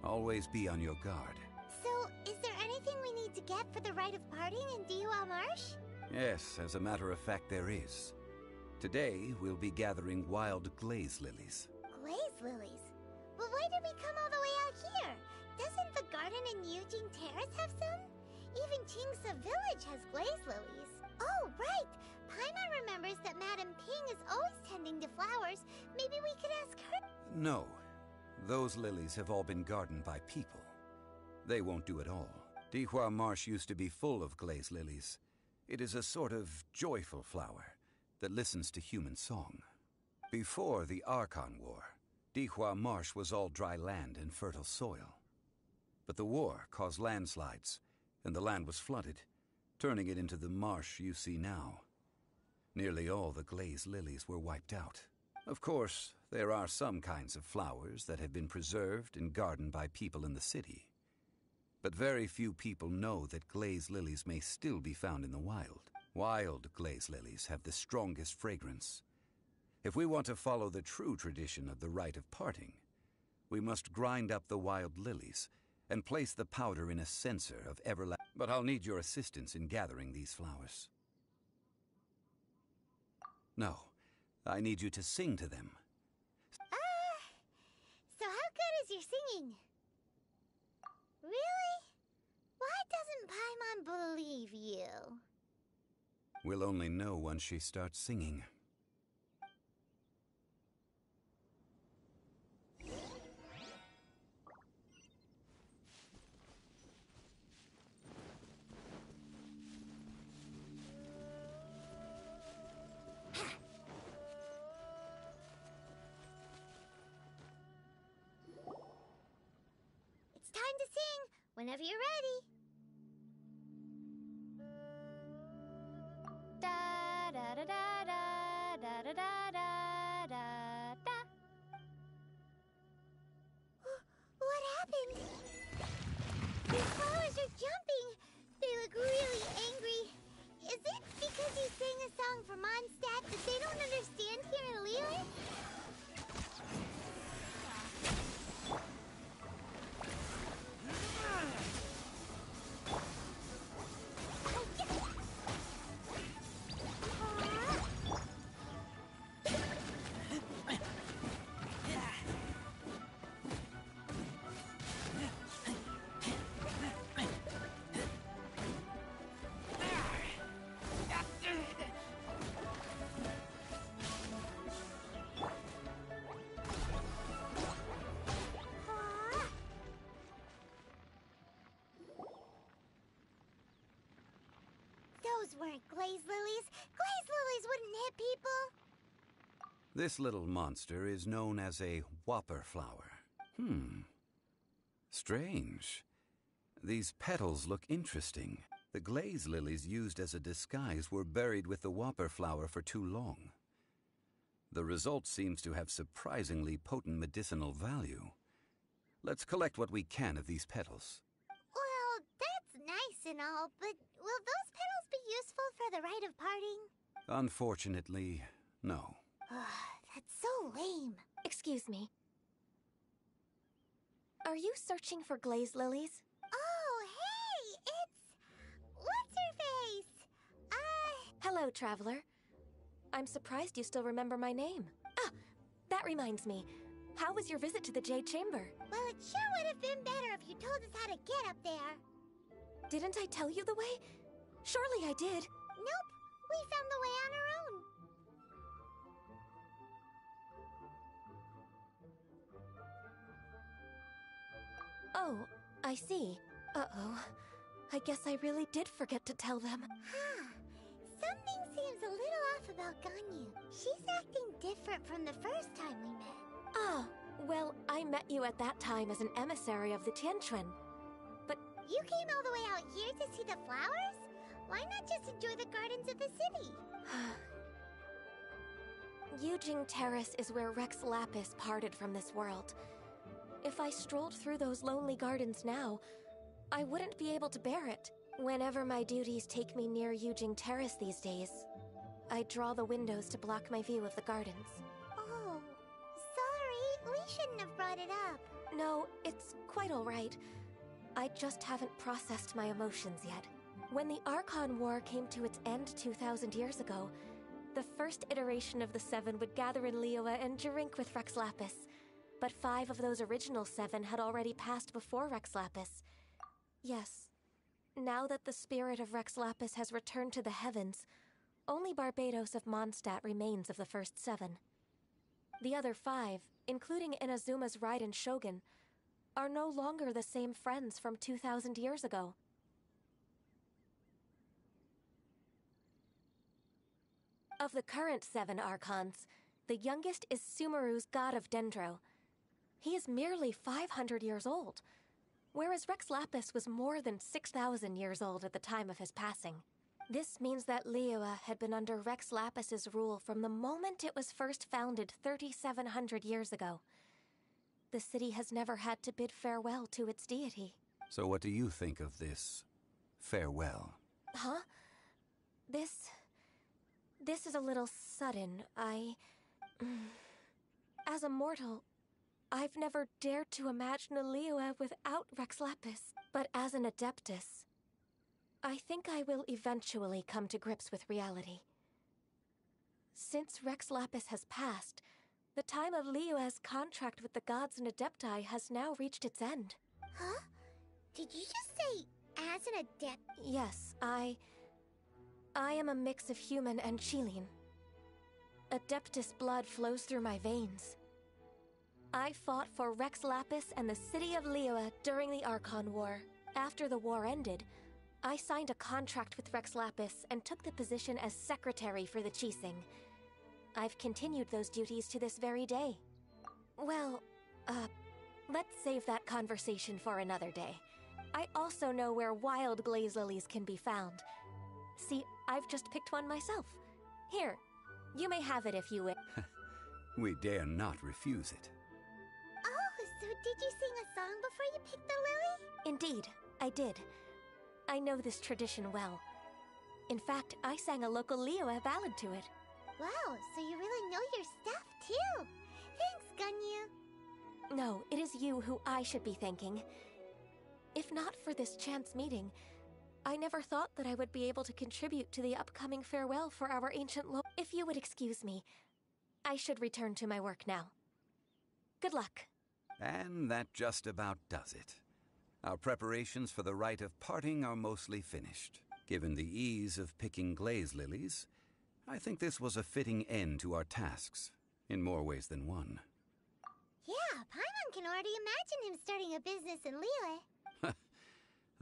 Always be on your guard. So, is there anything we need to get for the rite of parting in Dihua Marsh? Yes, as a matter of fact, there is. Today, we'll be gathering wild glaze lilies. Glaze lilies? Well, why did we come all the way out here? Doesn't the garden in Yujing Terrace have some? Even Qingsa Village has glaze lilies. Oh, right! Paimon remembers that Madame Ping is always tending to flowers. Maybe we could ask her. No. Those lilies have all been gardened by people. They won't do it all. Dihua Marsh used to be full of glaze lilies. It is a sort of joyful flower that listens to human song. Before the Archon War, Dihua Marsh was all dry land and fertile soil. But the war caused landslides, and the land was flooded, turning it into the marsh you see now. Nearly all the glaze lilies were wiped out. Of course, there are some kinds of flowers that have been preserved and gardened by people in the city. But very few people know that glaze lilies may still be found in the wild. Wild glaze lilies have the strongest fragrance. If we want to follow the true tradition of the rite of parting, we must grind up the wild lilies and place the powder in a censer of everlasting. But I'll need your assistance in gathering these flowers. No, I need you to sing to them. So how good is your singing? Really? Why doesn't Paimon believe you? We'll only know once she starts singing. It's time to sing, whenever you're ready. Da da da da da da da da da da da. What happened? These flowers are jumping. They look really angry. Is it because you sang a song for Mondstadt that they don't understand here in Liyue? weren't glaze lilies. Glaze lilies wouldn't hit people. This little monster is known as a whopper flower. Strange. These petals look interesting. The glaze lilies used as a disguise were buried with the whopper flower for too long. The result seems to have surprisingly potent medicinal value. Let's collect what we can of these petals. Well, that's nice and all, but will those petals be useful for the rite of parting? Unfortunately, no. That's so lame. Excuse me. Are you searching for glaze lilies? Oh, hey! It's... What's-her-face? Hello, Traveler. I'm surprised you still remember my name. Ah, that reminds me. How was your visit to the Jade Chamber? Well, it sure would have been better if you told us how to get up there. Didn't I tell you the way? Surely I did. Nope. We found the way on our own. Oh, I see. Uh-oh. I guess I really did forget to tell them. Something seems a little off about Ganyu. She's acting different from the first time we met. Ah, well, I met you at that time as an emissary of the Tianquan. But you came all the way out here to see the flowers? Why not just enjoy the gardens of the city? Yujing Terrace is where Rex Lapis parted from this world. If I strolled through those lonely gardens now, I wouldn't be able to bear it. Whenever my duties take me near Yujing Terrace these days, I draw the windows to block my view of the gardens. Oh, sorry. We shouldn't have brought it up. No, it's quite all right. I just haven't processed my emotions yet. When the Archon War came to its end 2,000 years ago, the first iteration of the Seven would gather in Liyue and drink with Rex Lapis. But 5 of those original 7 had already passed before Rex Lapis. Yes. Now that the spirit of Rex Lapis has returned to the heavens, only Barbados of Mondstadt remains of the first 7. The other 5, including Inazuma's Raiden Shogun, are no longer the same friends from 2,000 years ago. Of the current 7 Archons, the youngest is Sumeru's god of Dendro. He is merely 500 years old, whereas Rex Lapis was more than 6,000 years old at the time of his passing. This means that Liyue had been under Rex Lapis's rule from the moment it was first founded 3,700 years ago. The city has never had to bid farewell to its deity. So what do you think of this farewell? Huh? This is a little sudden. As a mortal, I've never dared to imagine a Liyue without Rex Lapis. But as an Adeptus, I think I will eventually come to grips with reality. Since Rex Lapis has passed, the time of Liyue's contract with the gods and Adepti has now reached its end. Huh? Did you just say, as an adept? Yes, I am a mix of human and Qilin. Adeptus blood flows through my veins. I fought for Rex Lapis and the city of Liyue during the Archon War. After the war ended, I signed a contract with Rex Lapis and took the position as secretary for the Qixing. I've continued those duties to this very day. Well, let's save that conversation for another day. I also know where wild glaze lilies can be found. See, I've just picked one myself. Here, you may have it if you wish. We dare not refuse it. Oh, so did you sing a song before you picked the lily? Indeed, I did. I know this tradition well. In fact, I sang a local Liyue ballad to it. Wow, so you really know your stuff, too. Thanks, Ganyu. No, it is you who I should be thanking. If not for this chance meeting, I never thought that I would be able to contribute to the upcoming farewell for our ancient lord. If you would excuse me, I should return to my work now. Good luck. And that just about does it. Our preparations for the rite of parting are mostly finished. Given the ease of picking glaze lilies, I think this was a fitting end to our tasks, in more ways than one. Yeah, Paimon can already imagine him starting a business in Liyue.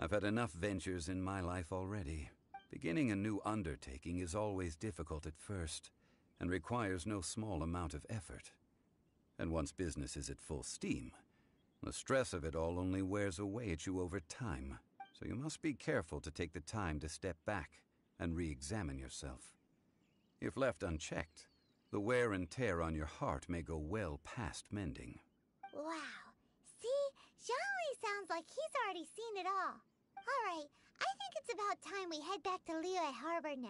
I've had enough ventures in my life already. Beginning a new undertaking is always difficult at first, and requires no small amount of effort. And once business is at full steam, the stress of it all only wears away at you over time, so you must be careful to take the time to step back and re-examine yourself. If left unchecked, the wear and tear on your heart may go well past mending. Wow. See? Zhongli sounds like he's already seen it all. Alright, I think it's about time we head back to Liyue Harbor now.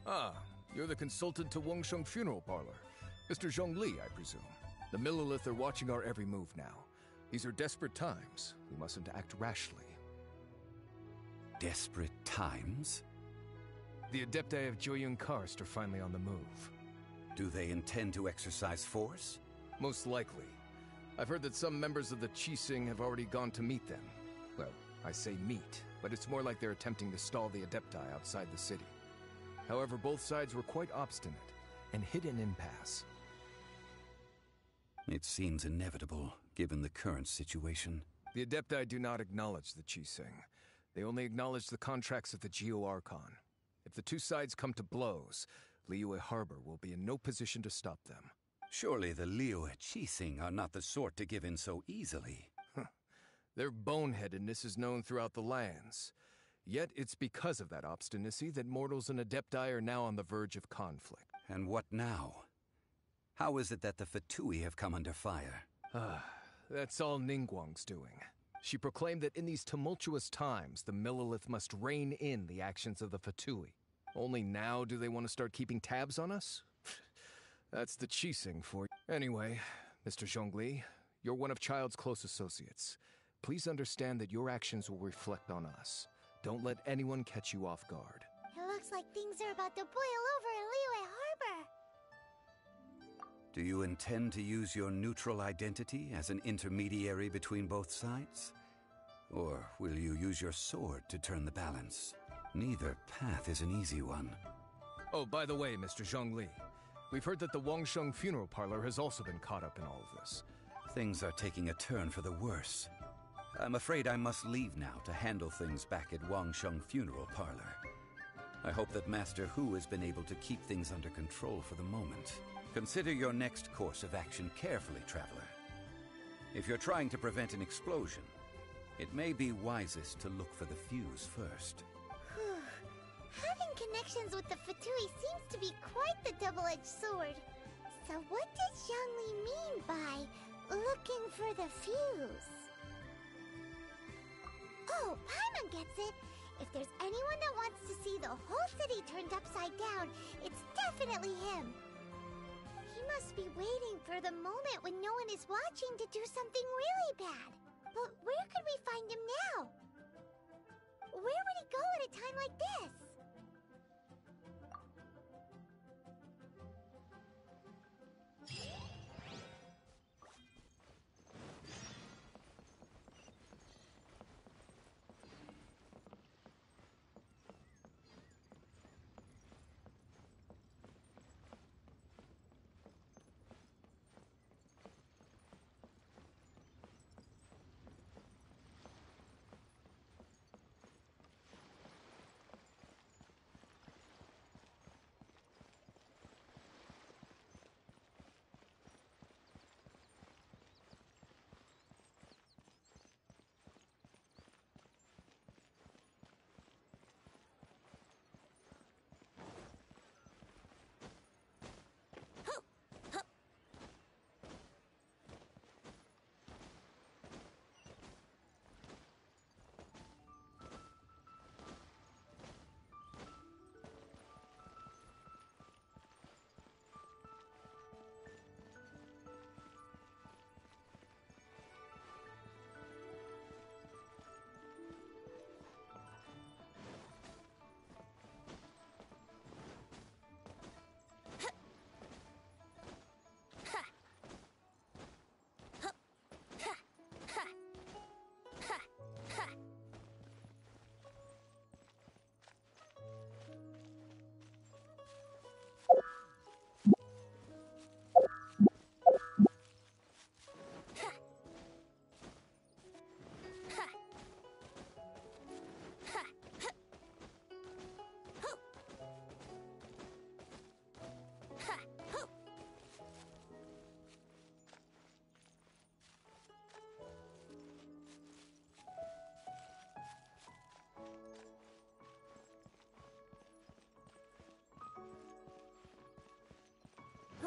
Ah, you're the consultant to Wangsheng Funeral Parlor. Mr. Zhongli, I presume. The Millelith are watching our every move now. These are desperate times. We mustn't act rashly. Desperate times? The Adepti of Joyun Karst are finally on the move. Do they intend to exercise force? Most likely. I've heard that some members of the Qixing have already gone to meet them. Well, I say meet, but it's more like they're attempting to stall the Adepti outside the city. However, both sides were quite obstinate and hit an impasse. It seems inevitable, given the current situation. The Adepti do not acknowledge the Qixing. They only acknowledge the contracts of the Geo Archon. If the two sides come to blows, Liyue Harbor will be in no position to stop them. Surely the Liyue Qixing are not the sort to give in so easily. Their boneheadedness is known throughout the lands. Yet it's because of that obstinacy that mortals and Adepti are now on the verge of conflict. And what now? How is it that the Fatui have come under fire? That's all Ningguang's doing. She proclaimed that in these tumultuous times, the Millelith must rein in the actions of the Fatui. Only now do they want to start keeping tabs on us? That's the Qixing for you. Anyway, Mr. Zhongli, you're one of Child's close associates. Please understand that your actions will reflect on us. Don't let anyone catch you off guard. It looks like things are about to boil over in Liyue Harbor. Do you intend to use your neutral identity as an intermediary between both sides? Or will you use your sword to turn the balance? Neither path is an easy one. Oh, by the way, Mr. Zhongli, we've heard that the Wangsheng Funeral Parlor has also been caught up in all of this. Things are taking a turn for the worse. I'm afraid I must leave now to handle things back at Wangsheng Funeral Parlor. I hope that Master Hu has been able to keep things under control for the moment. Consider your next course of action carefully, Traveler. If you're trying to prevent an explosion, it may be wisest to look for the fuse first. Having connections with the Fatui seems to be quite the double-edged sword. So what does Zhongli mean by looking for the fuse? Oh, Paimon gets it! If there's anyone that wants to see the whole city turned upside down, it's definitely him. He must be waiting for the moment when no one is watching to do something really bad. But where could we find him now? Where would he go at a time like this?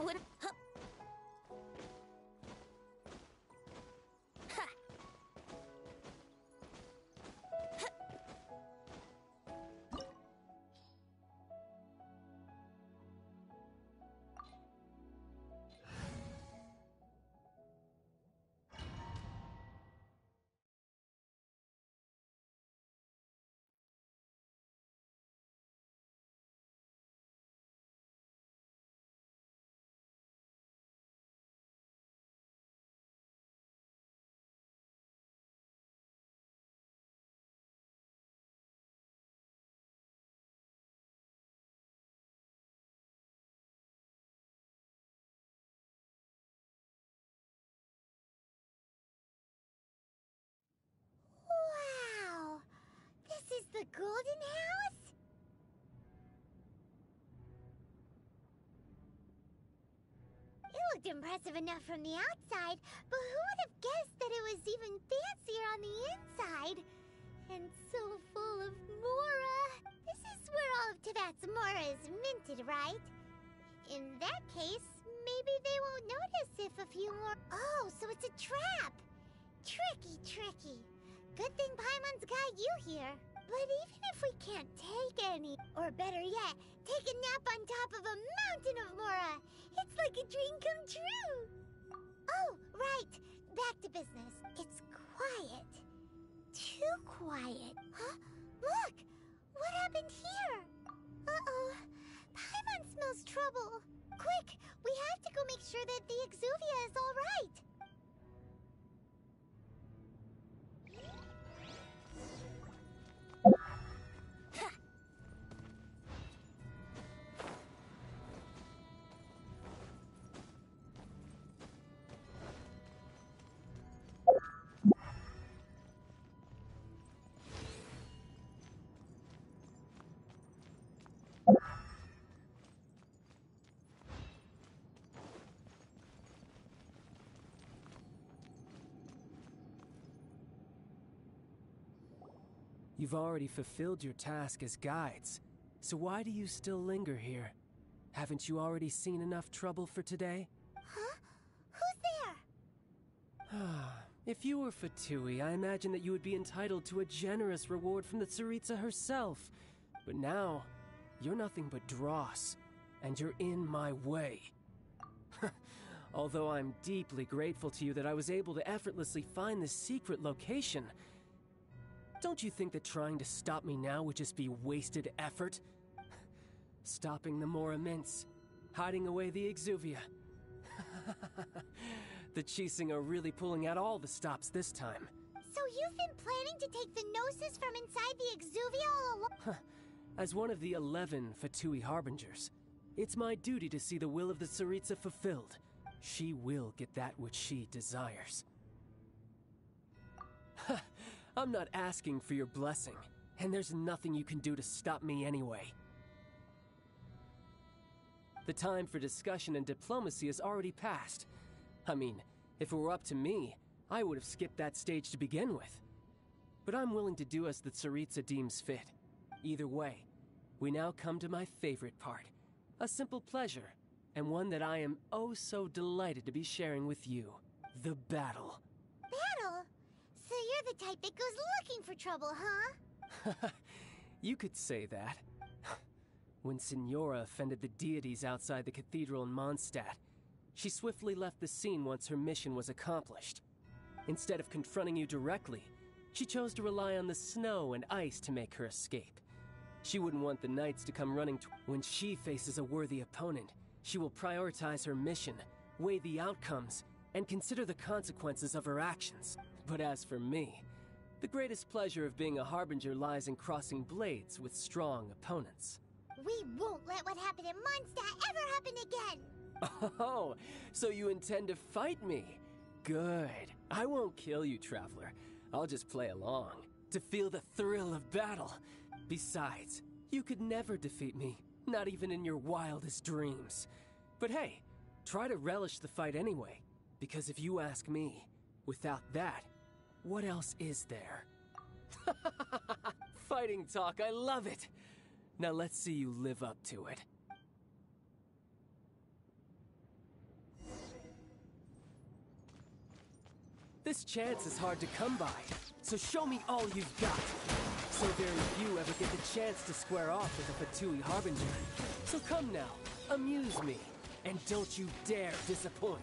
wouldn't... Huh. Ha. Ha. Wow! This is the Golden House? It looked impressive enough from the outside, but who would have guessed that it was even fancier on the inside? And so full of Mora. This is where all of Teyvat's Mora is minted, right? In that case, maybe they won't notice if a few more... Oh, so it's a trap! Tricky, tricky. Good thing Paimon's got you here. But even if we can't take any, or better yet, take a nap on top of a mountain of Mora, it's like a dream come true. Oh, right. Back to business. It's quiet. Too quiet. Huh? Look! What happened here? Uh-oh. Paimon smells trouble. Quick! We have to go make sure that the Exuvia is all right. You've already fulfilled your task as guides, so why do you still linger here? Haven't you already seen enough trouble for today? Huh? Who's there? If you were Fatui, I imagine that you would be entitled to a generous reward from the Tsaritsa herself. But now, you're nothing but dross, and you're in my way. Although I'm deeply grateful to you that I was able to effortlessly find this secret location, don't you think that trying to stop me now would just be wasted effort? Stopping the Mora Mints, hiding away the Exuvia. The Chising are really pulling out all the stops this time. So you've been planning to take the Gnosis from inside the Exuvia all along? As one of the 11 Fatui Harbingers, it's my duty to see the will of the Tsaritsa fulfilled. She will get that which she desires. I'm not asking for your blessing, and there's nothing you can do to stop me anyway. The time for discussion and diplomacy has already passed. I mean, if it were up to me, I would have skipped that stage to begin with. But I'm willing to do as the Tsaritsa deems fit. Either way, we now come to my favorite part. A simple pleasure, and one that I am oh so delighted to be sharing with you. The battle. Battle? So you're the type that goes looking for trouble, huh? You could say that. When Signora offended the deities outside the cathedral in Mondstadt, she swiftly left the scene once her mission was accomplished. Instead of confronting you directly, she chose to rely on the snow and ice to make her escape. She wouldn't want the knights to come running when she faces a worthy opponent. She will prioritize her mission, weigh the outcomes, and consider the consequences of her actions. But as for me, the greatest pleasure of being a Harbinger lies in crossing blades with strong opponents. We won't let what happened in Mondstadt ever happen again! Oh, so you intend to fight me? Good. I won't kill you, Traveler. I'll just play along, to feel the thrill of battle. Besides, you could never defeat me, not even in your wildest dreams. But hey, try to relish the fight anyway, because if you ask me, without that, what else is there? Fighting talk, I love it! Now let's see you live up to it. This chance is hard to come by, so show me all you've got. So very few ever get the chance to square off with a Fatui Harbinger. So come now, amuse me, and don't you dare disappoint.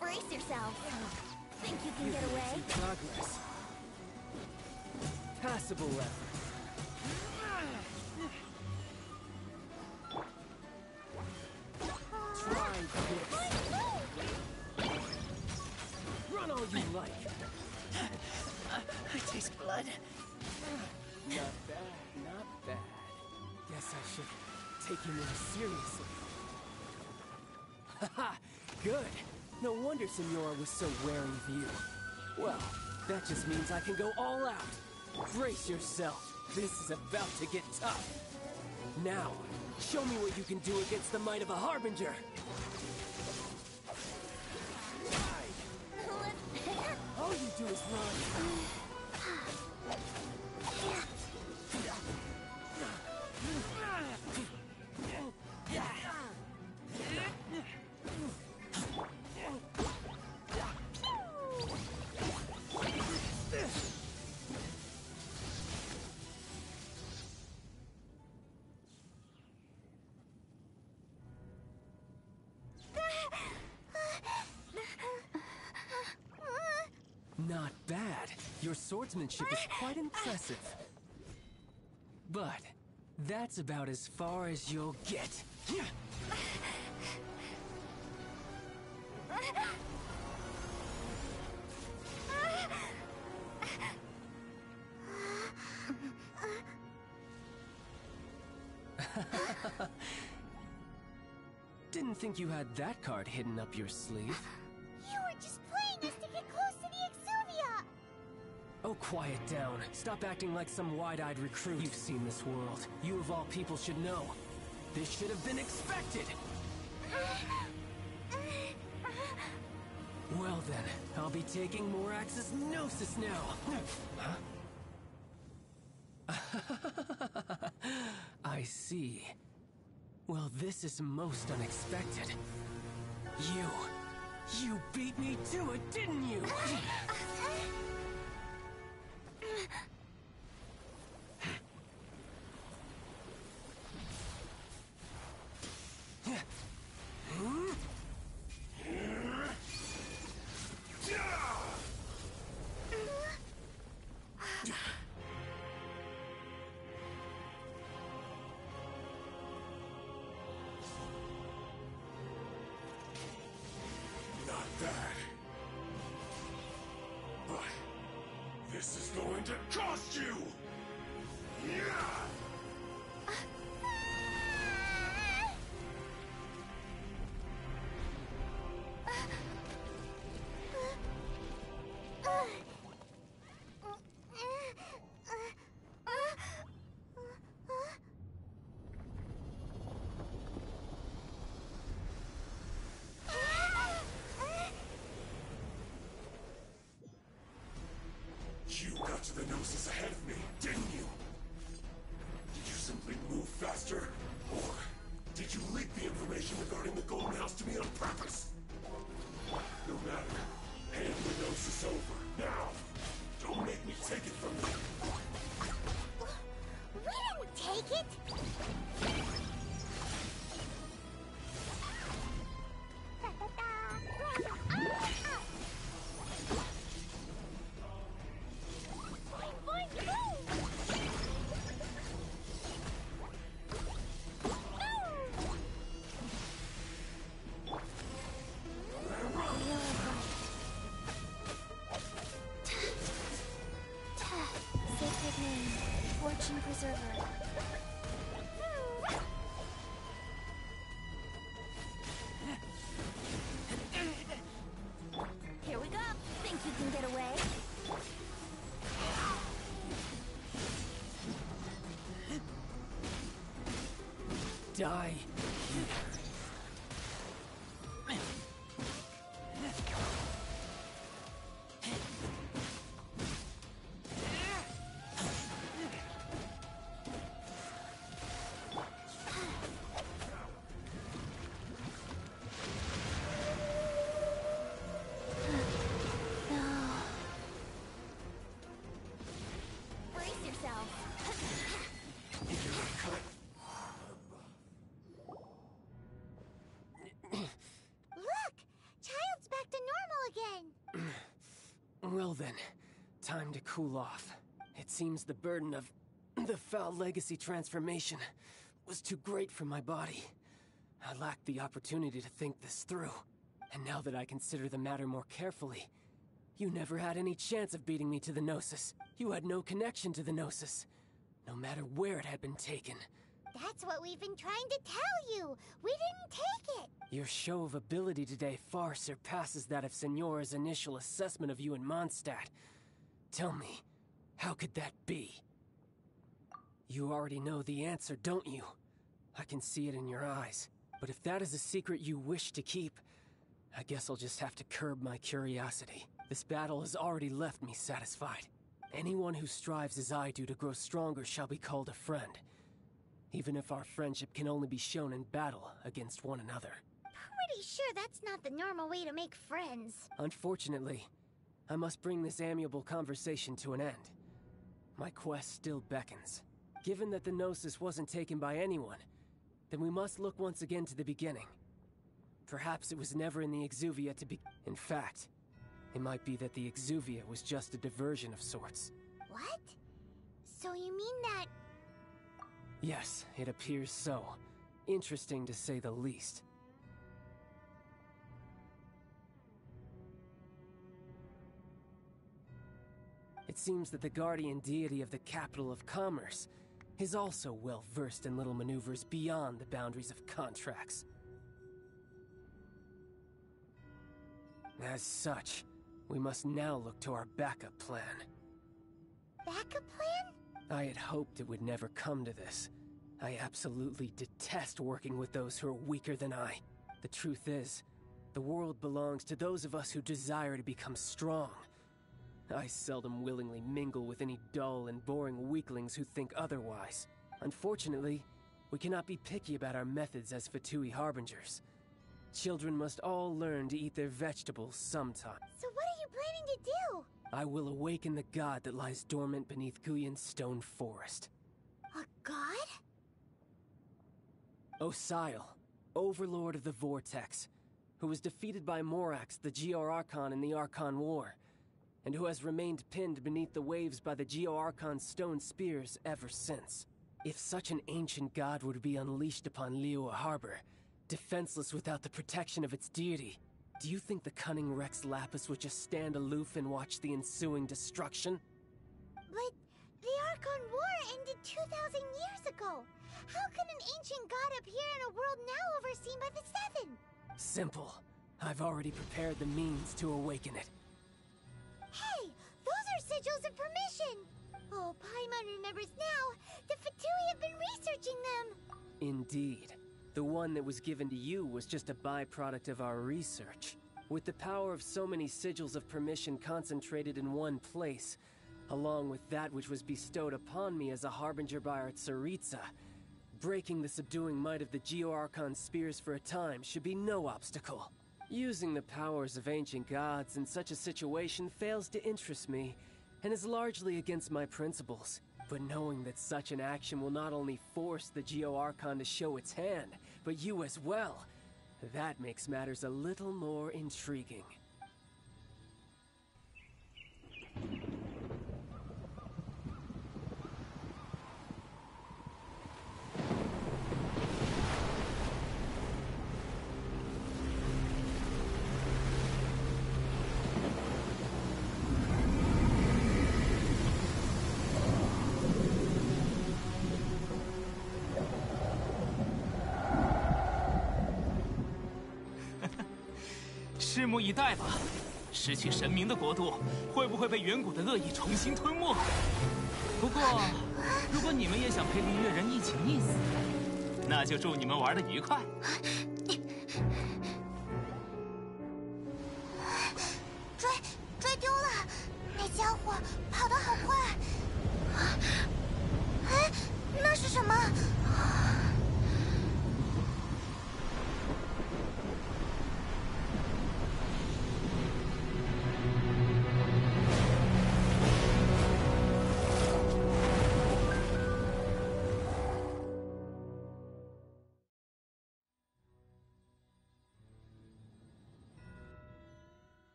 Brace yourself. Think you can get You've made away? some progress. Passable effort. Try this. Run all you like. I taste blood. Not bad, not bad. Guess I should take you more seriously. Haha, good. No wonder Senora was so wary of you. Well, that just means I can go all out. Brace yourself. This is about to get tough. Now, show me what you can do against the might of a Harbinger. All you do is run. Not bad. Your swordsmanship is quite impressive. But that's about as far as you'll get. Didn't think you had that card hidden up your sleeve. You were just playing us to get close to the Exuvia! Oh, quiet down. Stop acting like some wide-eyed recruit. You've seen this world. You of all people should know. This should have been expected! Well then, I'll be taking Morax's Gnosis now. Huh? I see. Well, this is most unexpected. You beat me to it, didn't you? Not bad. But this is going to cost you! Yeah! You got to the Gnosis ahead of me, didn't you? Did you simply move faster? Or did you leak the information regarding the Golden House to me on purpose? No matter. Hand the Gnosis over, now! Don't make me take it from you! We didn't take it! Sacred name, Fortune Preserver. Here we go. Think you can get away? Die. time to cool off. It seems the burden of the foul legacy transformation was too great for my body. I lacked the opportunity to think this through. And now that I consider the matter more carefully, you never had any chance of beating me to the Gnosis. You had no connection to the Gnosis, no matter where it had been taken. That's what we've been trying to tell you. We didn't take it. Your show of ability today far surpasses that of Signora's initial assessment of you in Mondstadt. Tell me, how could that be? You already know the answer, don't you? I can see it in your eyes. But if that is a secret you wish to keep, I guess I'll just have to curb my curiosity. This battle has already left me satisfied. Anyone who strives as I do to grow stronger shall be called a friend, even if our friendship can only be shown in battle against one another. Pretty sure that's not the normal way to make friends. Unfortunately, I must bring this amiable conversation to an end. My quest still beckons. Given that the Gnosis wasn't taken by anyone, then we must look once again to the beginning. Perhaps it was never in the Exuvia to be. In fact, it might be that the Exuvia was just a diversion of sorts. What? So you mean that... Yes, it appears so. Interesting to say the least. It seems that the guardian deity of the capital of commerce is also well versed in little maneuvers beyond the boundaries of contracts. As such, we must now look to our backup plan. Backup plan? I had hoped it would never come to this. I absolutely detest working with those who are weaker than I. The truth is, the world belongs to those of us who desire to become strong. I seldom willingly mingle with any dull and boring weaklings who think otherwise. Unfortunately, we cannot be picky about our methods as Fatui Harbingers. Children must all learn to eat their vegetables sometime. So what are you planning to do? I will awaken the god that lies dormant beneath Guyan's stone forest. A god? Osial, overlord of the Vortex, who was defeated by Morax, the Geo-Archon in the Archon War, and who has remained pinned beneath the waves by the Geo-Archon's stone spears ever since. If such an ancient god were to be unleashed upon Liyue Harbor, defenseless without the protection of its deity, do you think the cunning Rex Lapis would just stand aloof and watch the ensuing destruction? But the Archon War ended 2,000 years ago. How can an ancient god appear in a world now overseen by the Seven? Simple. I've already prepared the means to awaken it. Hey, those are sigils of permission! Oh, Paimon remembers now. The Fatui have been researching them. Indeed. The one that was given to you was just a byproduct of our research. With the power of so many sigils of permission concentrated in one place, along with that which was bestowed upon me as a harbinger by our Tsaritsa, breaking the subduing might of the Geo-Archon spears for a time should be no obstacle. Using the powers of ancient gods in such a situation fails to interest me, and is largely against my principles. But knowing that such an action will not only force the Geo-Archon to show its hand, but you as well, that makes matters a little more intriguing.拭目以待吧，失去神明的国度会不会被远古的恶意重新吞没？不过，如果你们也想陪璃月人一起溺死，那就祝你们玩得愉快。追丢了，那家伙跑得好快。哎，那是什么？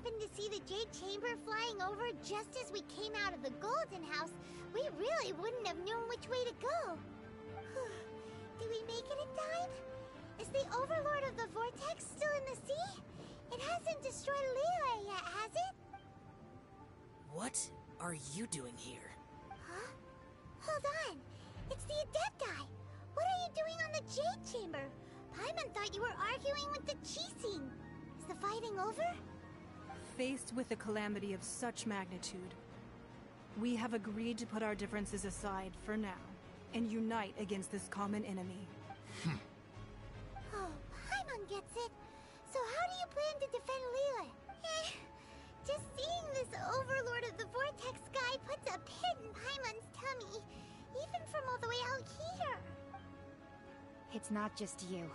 happened to see the Jade Chamber flying over just as we came out of the Golden House, we really wouldn't have known which way to go. Did we make it in time? Is the Overlord of the Vortex still in the sea? It hasn't destroyed Liyue yet, has it? What are you doing here? Huh? Hold on. It's the Adepti. What are you doing on the Jade Chamber? Paimon thought you were arguing with the Qixing. Is the fighting over? Faced with a calamity of such magnitude, we have agreed to put our differences aside for now and unite against this common enemy. Oh, Paimon gets it. So how do you plan to defend Liyue? Just seeing this Overlord of the Vortex guy puts a pit in Paimon's tummy, even from all the way out here. It's not just you.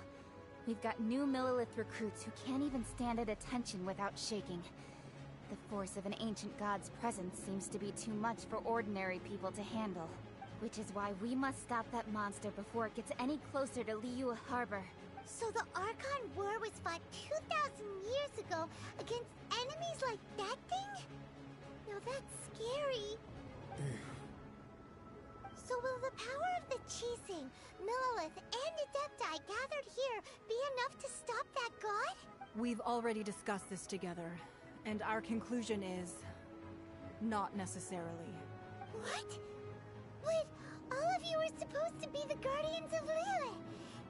We've got new Millilith recruits who can't even stand at attention without shaking. The force of an ancient god's presence seems to be too much for ordinary people to handle. Which is why we must stop that monster before it gets any closer to Liyue Harbor. So the Archon War was fought 2,000 years ago against enemies like that thing? Now that's scary. So will the power of the Qixing, Millilith, and Adepti gathered here be enough to stop that god? We've already discussed this together, and our conclusion is... not necessarily. What? But all of you were supposed to be the guardians of Liyue.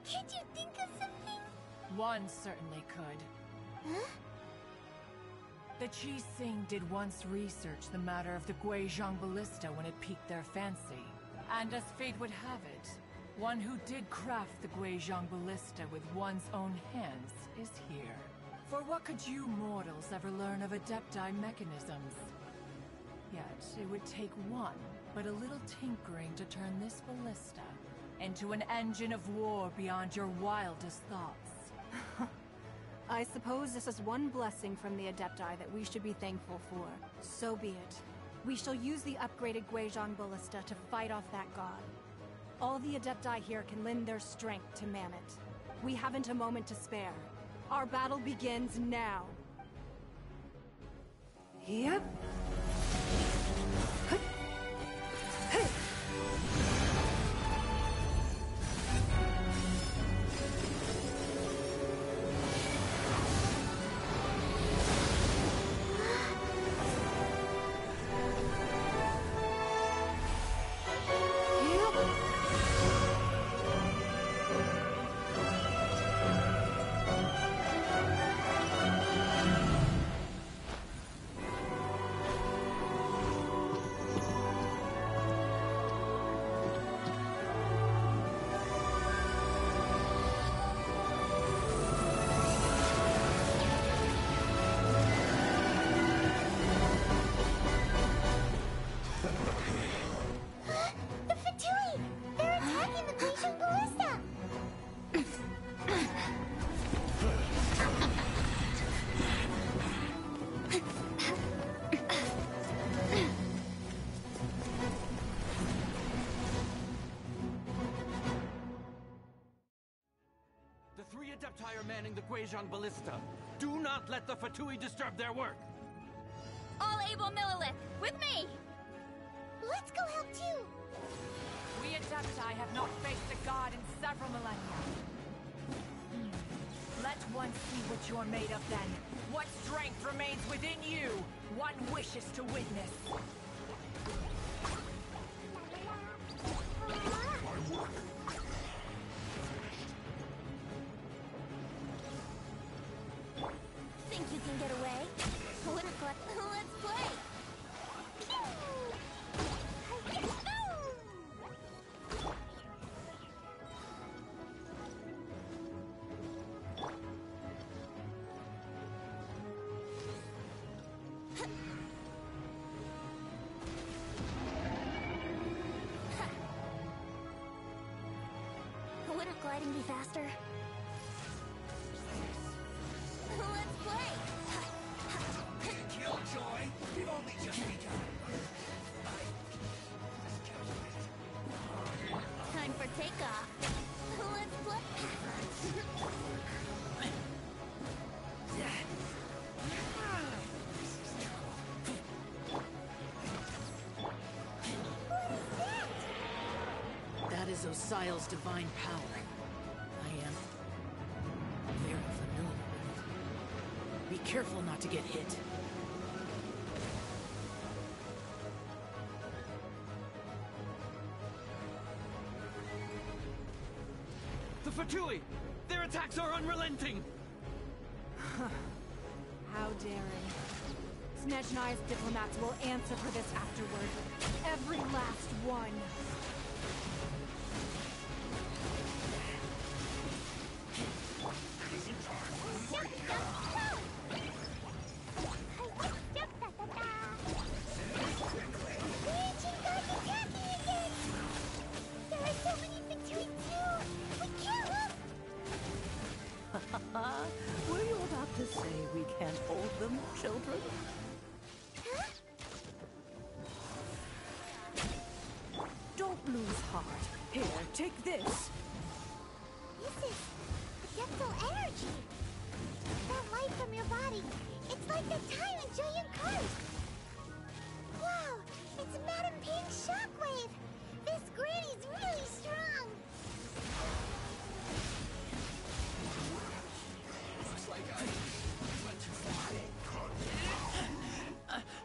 Can't you think of something? One certainly could. Huh? The Qixing did once research the matter of the Guizhong Ballista when it piqued their fancy. And as fate would have it, one who did craft the Guizhong Ballista with one's own hands is here. For what could you mortals ever learn of Adepti mechanisms? Yet, it would take one, but a little tinkering to turn this ballista into an engine of war beyond your wildest thoughts. I suppose this is one blessing from the Adepti that we should be thankful for. So be it. We shall use the upgraded Guizhong Ballista to fight off that god. All the Adepti here can lend their strength to man it. We haven't a moment to spare. Our battle begins now. Yep. Adepti are manning the Guizhong Ballista. Do not let the Fatui disturb their work. All able Millilith, with me! Let's go help too! We Adepti have not faced a god in several millennia. Let one see what you're made of then. What strength remains within you, one wishes to witness. Think you can get away? Let's play! Wouldn't gliding be faster? Let's play! Killjoy, we've only just begun. Time for takeoff. Let's play! exile's divine power. I am very familiar with it. Be careful not to get hit. The Fatui! Their attacks are unrelenting! How daring. Snezhnai's diplomats will answer for this afterward. Every last one. Were you about to say we can't hold them, children? Don't lose heart. Here, take this. This is adeptal energy. That light from your body. It's like the time in Julian Christ. Wow, it's Madam Pink's shockwave. This granny's really strong.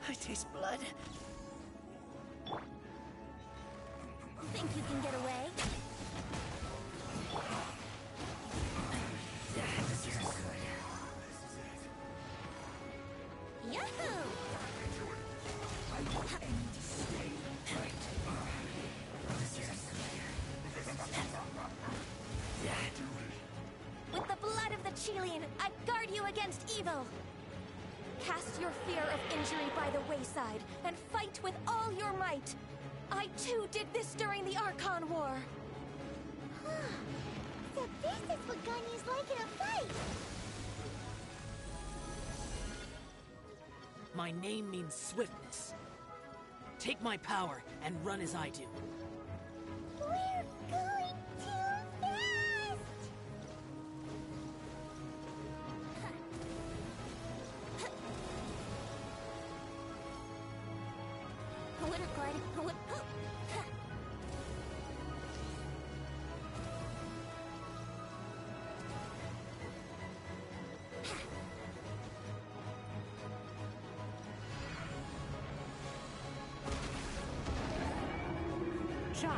I taste blood. Think you can get away? Yahoo! With the blood of the Chilean, I guard you against evil! Cast your fear of injury by the wayside, and fight with all your might! I too did this during the Archon War! So this is what Ganyu's like in a fight! My name means swiftness. Take my power and run as I do. We're going too fast! Water gliding. Child,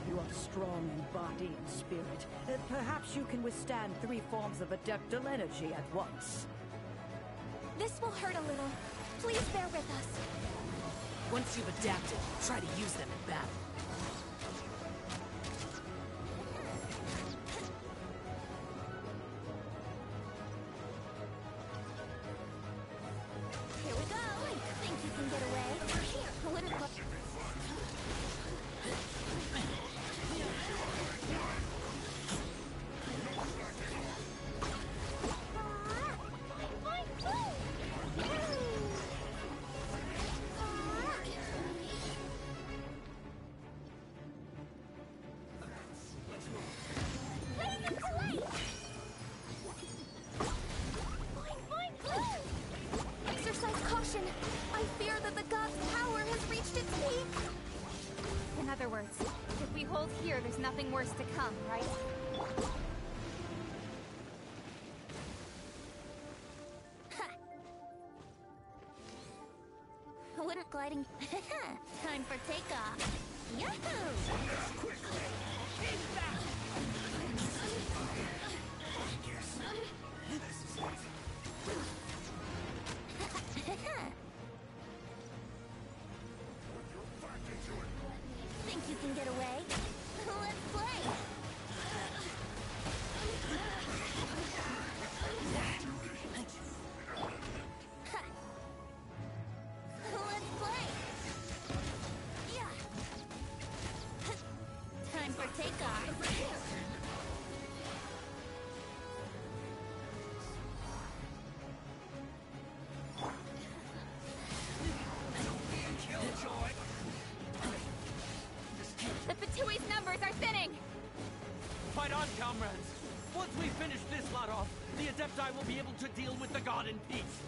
you are strong in body and spirit. Perhaps you can withstand 3 forms of adeptal energy at once. This will hurt a little. Please bear with us. Once you've adapted, try to use them in battle. Here we go. Think you can get away? Here, water gliding. Exercise caution! I fear that the god's power has reached its peak! In other words, if we hold here, there's nothing worse to come, right? Water gliding. Time for takeoff. Yahoo! Think you can get away? Let's play! Let's play! Yeah! Time for takeoff. The Fatui's numbers are thinning! Fight on, comrades! Once we finish this lot off, the Adepti will be able to deal with the god in peace!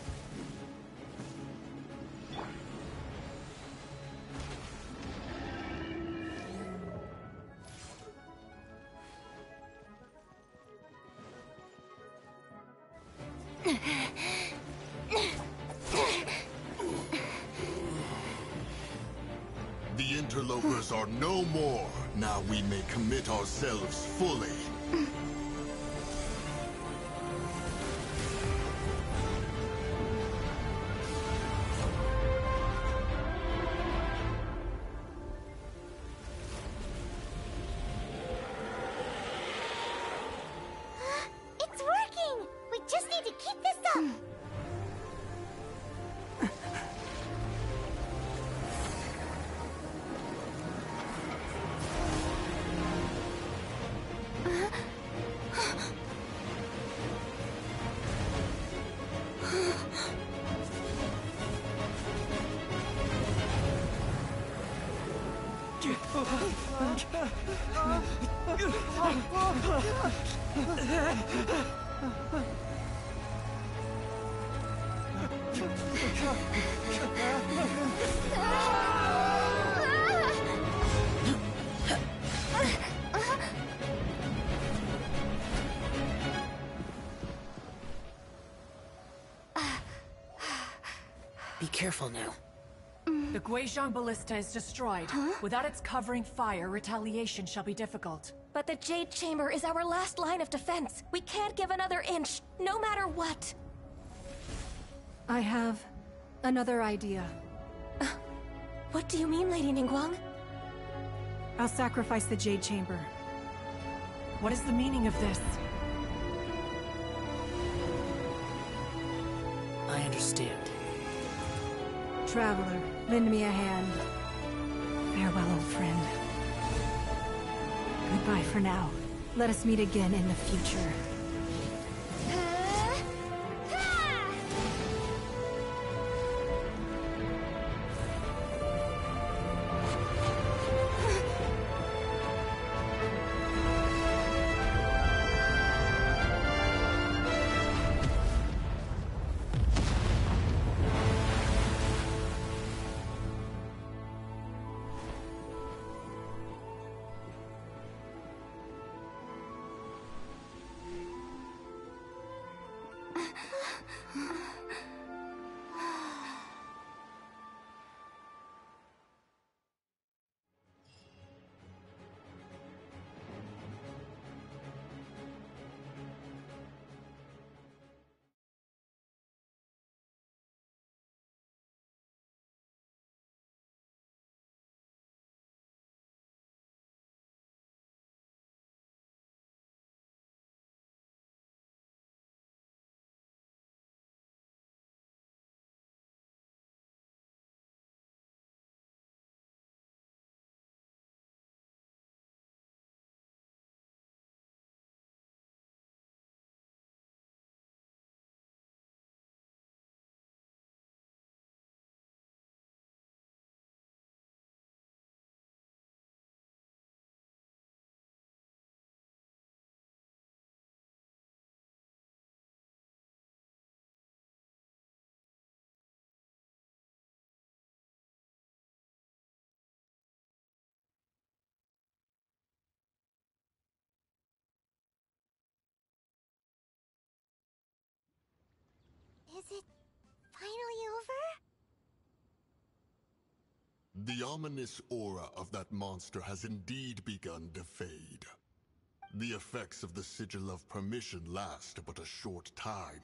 The interlopers are no more. Now we may commit ourselves fully. It's working! We just need to keep this up! Be careful now. The Guizhong Ballista is destroyed. Without its covering fire, retaliation shall be difficult. But the Jade Chamber is our last line of defense. We can't give another inch, no matter what. I have another idea. What do you mean, Lady Ningguang? I'll sacrifice the Jade Chamber. What is the meaning of this? I understand. Traveler, lend me a hand. Farewell, old friend. Goodbye for now. Let us meet again in the future. Is it finally over? The ominous aura of that monster has indeed begun to fade. The effects of the Sigil of Permission last but a short time.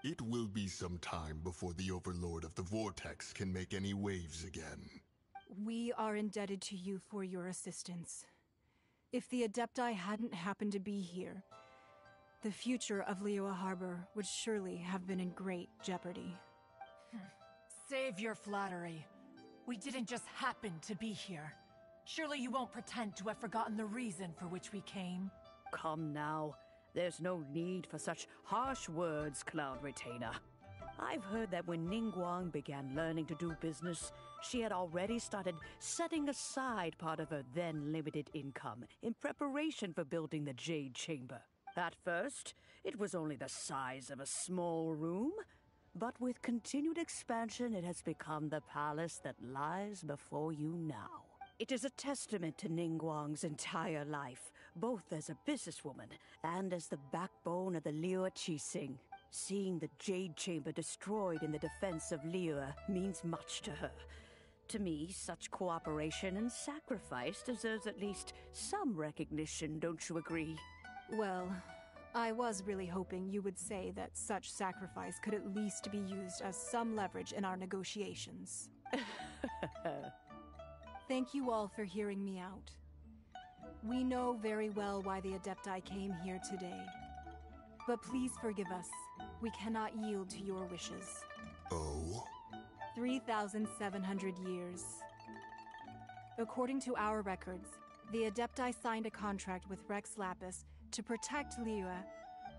It will be some time before the Overlord of the Vortex can make any waves again. We are indebted to you for your assistance. If the Adepti hadn't happened to be here, the future of Liyue Harbor would surely have been in great jeopardy. Save your flattery. We didn't just happen to be here. Surely you won't pretend to have forgotten the reason for which we came. Come now. There's no need for such harsh words, Cloud Retainer. I've heard that when Ningguang began learning to do business, she had already started setting aside part of her then limited income in preparation for building the Jade Chamber. At first, it was only the size of a small room, but with continued expansion, it has become the palace that lies before you now. It is a testament to Ningguang's entire life, both as a businesswoman and as the backbone of the Liyue Qixing. Seeing the Jade Chamber destroyed in the defense of Liyue means much to her. To me, such cooperation and sacrifice deserves at least some recognition, don't you agree? Well, I was really hoping you would say that such sacrifice could at least be used as some leverage in our negotiations. Thank you all for hearing me out. We know very well why the Adepti came here today. But please forgive us. We cannot yield to your wishes. Oh? 3,700 years. According to our records, the Adepti signed a contract with Rex Lapis to protect Liyue.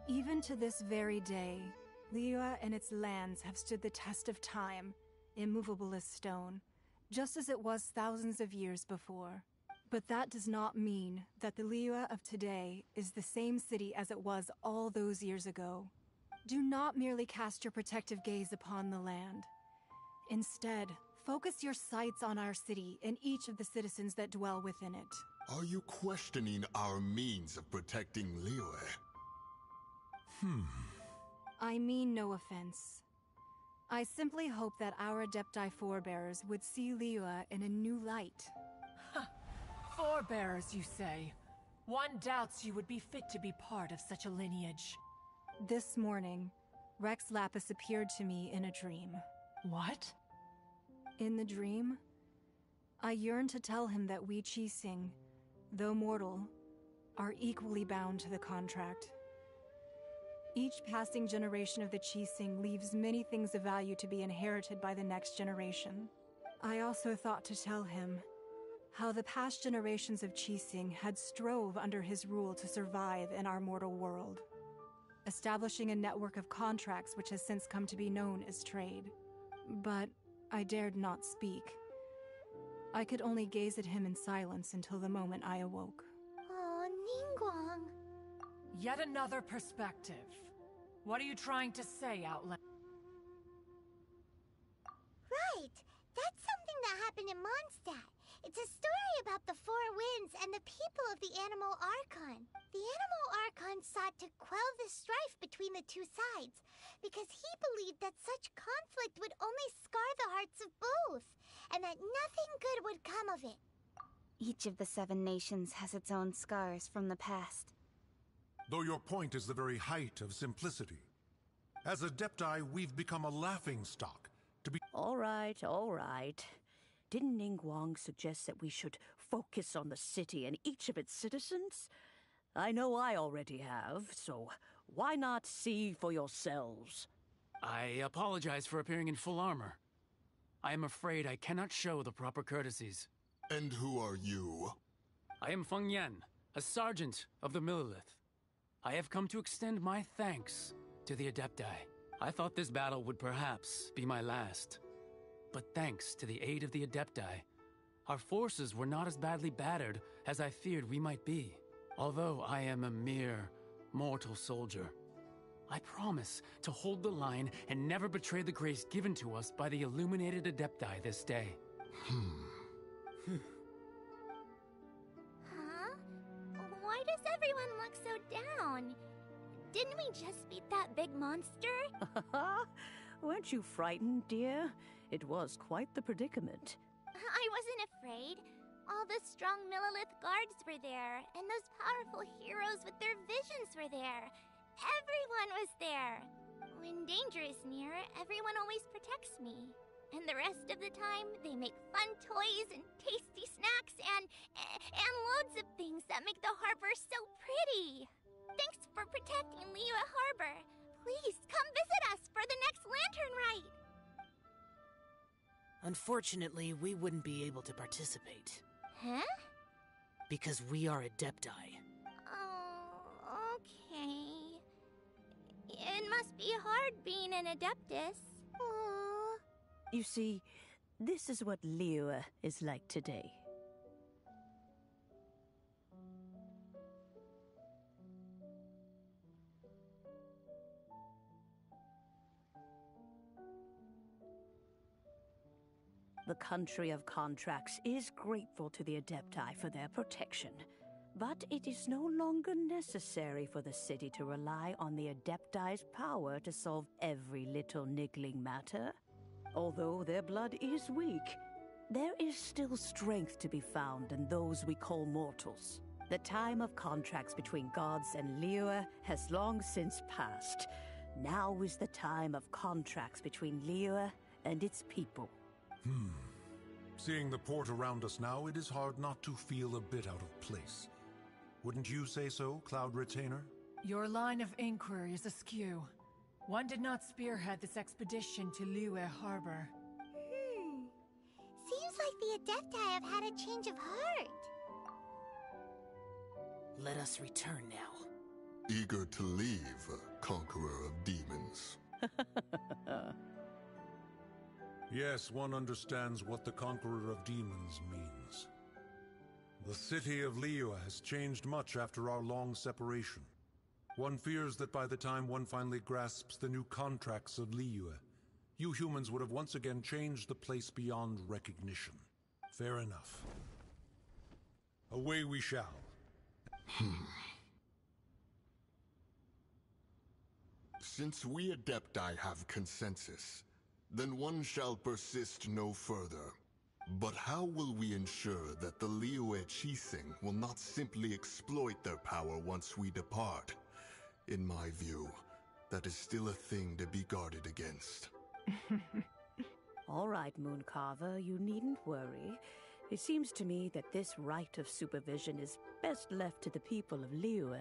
Even to this very day, Liyue and its lands have stood the test of time, immovable as stone, just as it was thousands of years before. But that does not mean that the Liyue of today is the same city as it was all those years ago. Do not merely cast your protective gaze upon the land. Instead, focus your sights on our city and each of the citizens that dwell within it. Are you questioning our means of protecting Liyue? I mean no offense. I simply hope that our Adepti forebears would see Liyue in a new light. Forebearers, you say? One doubts you would be fit to be part of such a lineage. This morning, Rex Lapis appeared to me in a dream. What? In the dream, I yearned to tell him that we Qixing, though mortal, are equally bound to the contract. Each passing generation of the Qixing leaves many things of value to be inherited by the next generation. I also thought to tell him how the past generations of Qixing had strove under his rule to survive in our mortal world, establishing a network of contracts which has since come to be known as trade. But I dared not speak. I could only gaze at him in silence until the moment I awoke. Oh, Ningguang. Yet another perspective. What are you trying to say, Outland? Right! That's something that happened in Mondstadt. It's a story about the Four Winds and the people of the Animal Archon. The Animal Archon sought to quell the strife between the two sides, because he believed that such conflict would only scar the hearts of both, and that nothing good would come of it. Each of the 7 nations has its own scars from the past. Though your point is the very height of simplicity. As Adepti, we've become a laughingstock to be— All right, all right. Didn't Ningguang suggest that we should focus on the city and each of its citizens? I know I already have, so why not see for yourselves? I apologize for appearing in full armor. I am afraid I cannot show the proper courtesies. And who are you? I am Feng Yan, a sergeant of the Millelith. I have come to extend my thanks to the Adepti. I thought this battle would perhaps be my last. But thanks to the aid of the Adepti, our forces were not as badly battered as I feared we might be. Although I am a mere mortal soldier, I promise to hold the line and never betray the grace given to us by the illuminated Adepti this day. Huh? Why does everyone look so down? Didn't we just beat that big monster? Weren't you frightened, dear? It was quite the predicament. I wasn't afraid. All the strong Millelith guards were there, and those powerful heroes with their visions were there. Everyone was there. When danger is near, everyone always protects me. And the rest of the time, they make fun toys and tasty snacks and loads of things that make the harbor so pretty. Thanks for protecting Liyue Harbor. Please come visit us for the next lantern rite. Unfortunately, we wouldn't be able to participate. Huh? Because we are Adepti. Oh, okay. It must be hard being an Adeptus. Aww. You see, this is what Liyue is like today. The country of contracts is grateful to the Adepti for their protection. But it is no longer necessary for the city to rely on the Adepti's power to solve every little niggling matter. Although their blood is weak, there is still strength to be found in those we call mortals. The time of contracts between gods and Liyue has long since passed. Now is the time of contracts between Liyue and its people. Seeing the port around us now, it is hard not to feel a bit out of place. Wouldn't you say so, Cloud Retainer? Your line of inquiry is askew. One did not spearhead this expedition to Liyue Harbor. Seems like the Adepti have had a change of heart. Let us return now. Eager to leave, Conqueror of Demons. Yes, one understands what the Conqueror of Demons means. The city of Liyue has changed much after our long separation. One fears that by the time one finally grasps the new contracts of Liyue, you humans would have once again changed the place beyond recognition. Fair enough. Away we shall. Since we Adepti have consensus, then one shall persist no further. But how will we ensure that the Liyue Qixing will not simply exploit their power once we depart? In my view, that is still a thing to be guarded against. All right, Mooncarver, you needn't worry. It seems to me that this right of supervision is best left to the people of Liyue.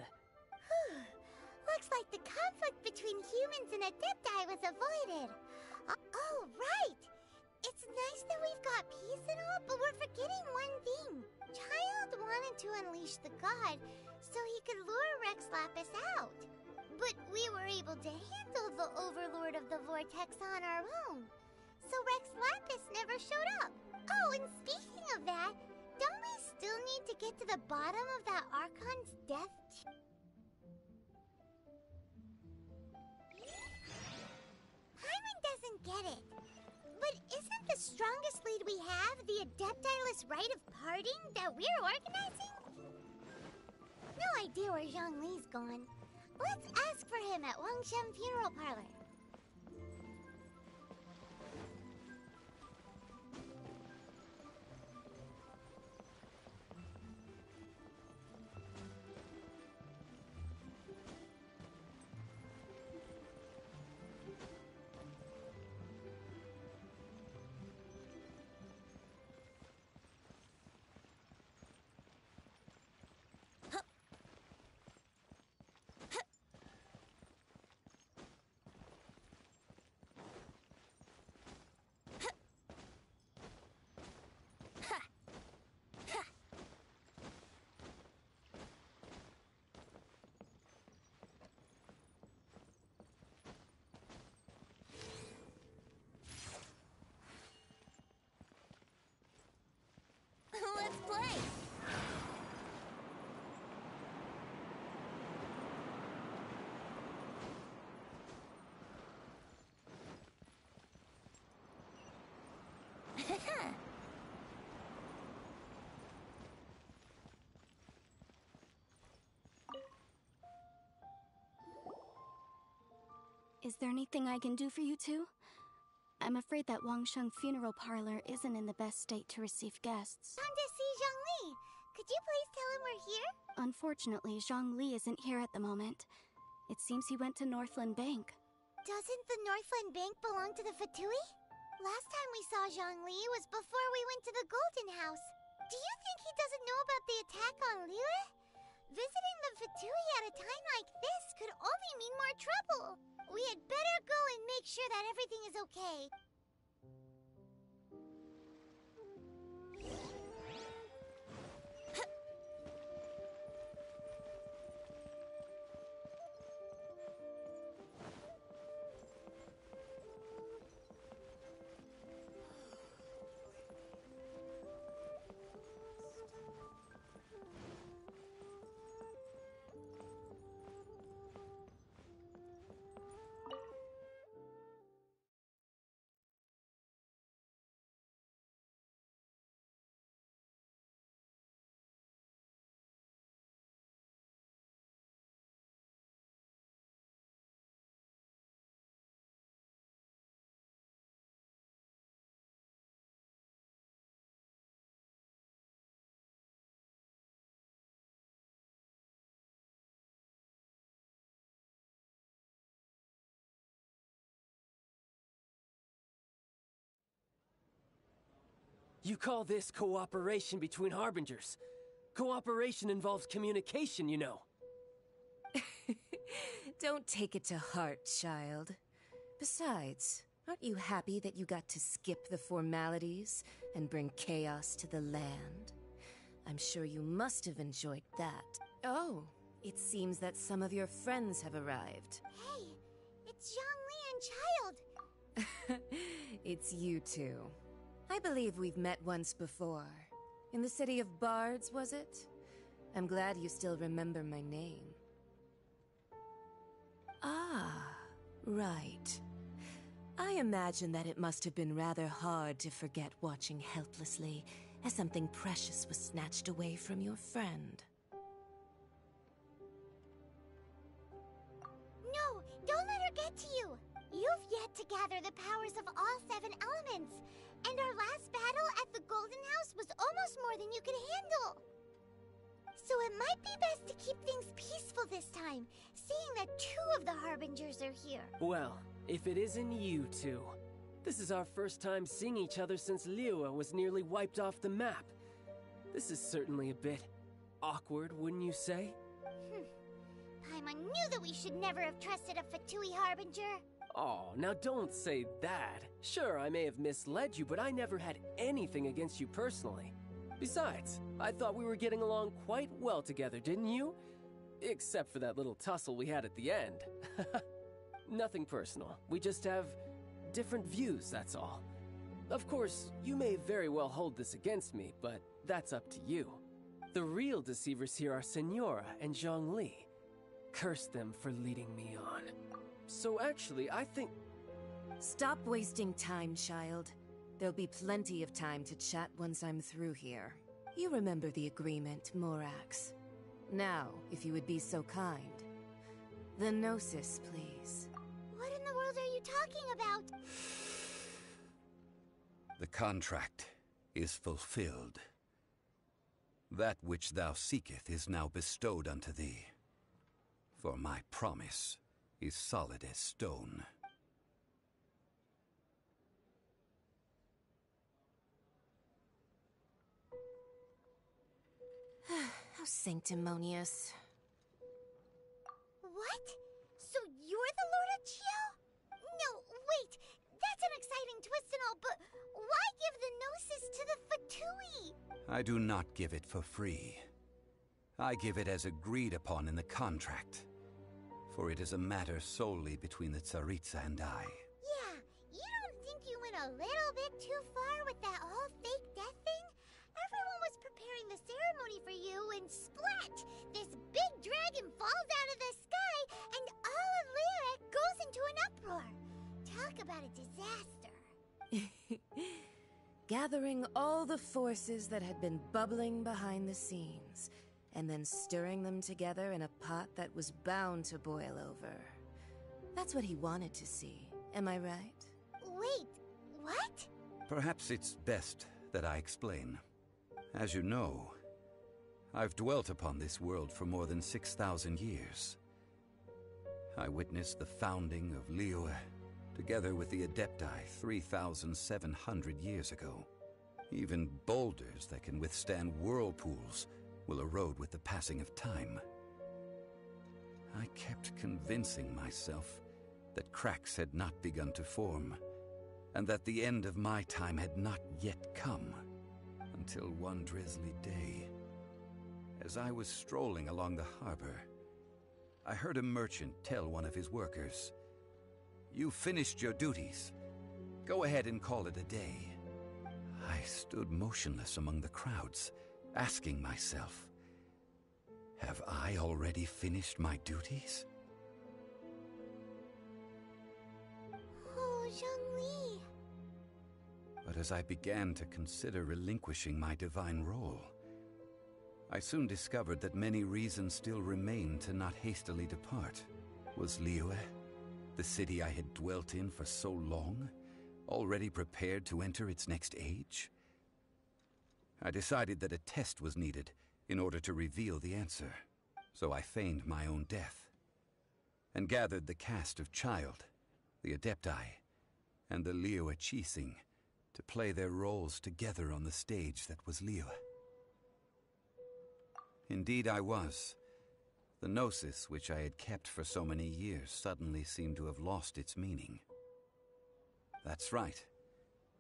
Looks like the conflict between humans and Adepti was avoided. Oh, right! It's nice that we've got peace and all, but we're forgetting one thing. Child wanted to unleash the god so he could lure Rex Lapis out. But we were able to handle the Overlord of the Vortex on our own. So Rex Lapis never showed up. Oh, and speaking of that, don't we still need to get to the bottom of that Archon's death? Hyman doesn't get it. But isn't the strongest lead we have the Adepti-less rite of parting that we're organizing? No idea where Zhongli's gone. Let's ask for him at Wangshan Funeral Parlor. Let's play! Is there anything I can do for you two? I'm afraid that Wangsheng Funeral Parlor isn't in the best state to receive guests. Time to see Zhongli. Could you please tell him we're here? Unfortunately, Zhongli isn't here at the moment. It seems he went to Northland Bank. Doesn't the Northland Bank belong to the Fatui? Last time we saw Zhongli was before we went to the Golden House. Do you think he doesn't know about the attack on Liyue? Visiting the Fatui at a time like this could only mean more trouble. We had better go and make sure that everything is okay. You call this cooperation between Harbingers. Cooperation involves communication, you know. Don't take it to heart, child. Besides, aren't you happy that you got to skip the formalities and bring chaos to the land? I'm sure you must have enjoyed that. Oh, it seems that some of your friends have arrived. Hey, it's Zhongli and Child. It's you two. I believe we've met once before. In the City of Bards, was it? I'm glad you still remember my name. Ah, right. I imagine that it must have been rather hard to forget watching helplessly as something precious was snatched away from your friend. No, don't let her get to you! You've yet to gather the powers of all 7 elements, and our last battle at the Golden House was almost more than you could handle. So it might be best to keep things peaceful this time, seeing that 2 of the Harbingers are here. Well, if it isn't you two. This is our first time seeing each other since Liyue was nearly wiped off the map. This is certainly a bit awkward, wouldn't you say? Paimon knew that we should never have trusted a Fatui Harbinger. Oh, now don't say that. Sure, I may have misled you, but I never had anything against you personally. Besides, I thought we were getting along quite well together, didn't you? Except for that little tussle we had at the end. Nothing personal. We just have different views, that's all. Of course, you may very well hold this against me, but that's up to you. The real deceivers here are Senora and Zhongli. Curse them for leading me on. So actually, I think... Stop wasting time, child. There'll be plenty of time to chat once I'm through here. You remember the agreement, Morax. Now, if you would be so kind. The Gnosis, please. What in the world are you talking about? The contract is fulfilled. That which thou seeketh is now bestowed unto thee. For my promise is solid as stone. How sanctimonious. What? So you're the Lord of Chiao? No, wait. That's an exciting twist and all, but why give the Gnosis to the Fatui? I do not give it for free. I give it as agreed upon in the contract. For it is a matter solely between the Tsaritsa and I. Yeah, you don't think you went a little bit too far with that whole fake death thing? Everyone was preparing the ceremony for you, and splat! This big dragon falls out of the sky, and all of Liyue goes into an uproar. Talk about a disaster. Gathering all the forces that had been bubbling behind the scenes, and then stirring them together in a pot that was bound to boil over. That's what he wanted to see, am I right? Wait, what? Perhaps it's best that I explain. As you know, I've dwelt upon this world for more than 6,000 years. I witnessed the founding of Liyue, together with the Adepti 3,700 years ago. Even boulders that can withstand whirlpools will erode with the passing of time. I kept convincing myself that cracks had not begun to form, and that the end of my time had not yet come, until one drizzly day, as I was strolling along the harbor, I heard a merchant tell one of his workers, "You've finished your duties. Go ahead and call it a day." I stood motionless among the crowds, asking myself, have I already finished my duties? Oh, Zhongli. But as I began to consider relinquishing my divine role, I soon discovered that many reasons still remained to not hastily depart. Was Liyue, the city I had dwelt in for so long, already prepared to enter its next age? I decided that a test was needed in order to reveal the answer, so I feigned my own death, and gathered the cast of Child, the Adepti, and the Liyue Qixing to play their roles together on the stage that was Liyue. Indeed I was. The gnosis which I had kept for so many years suddenly seemed to have lost its meaning. That's right.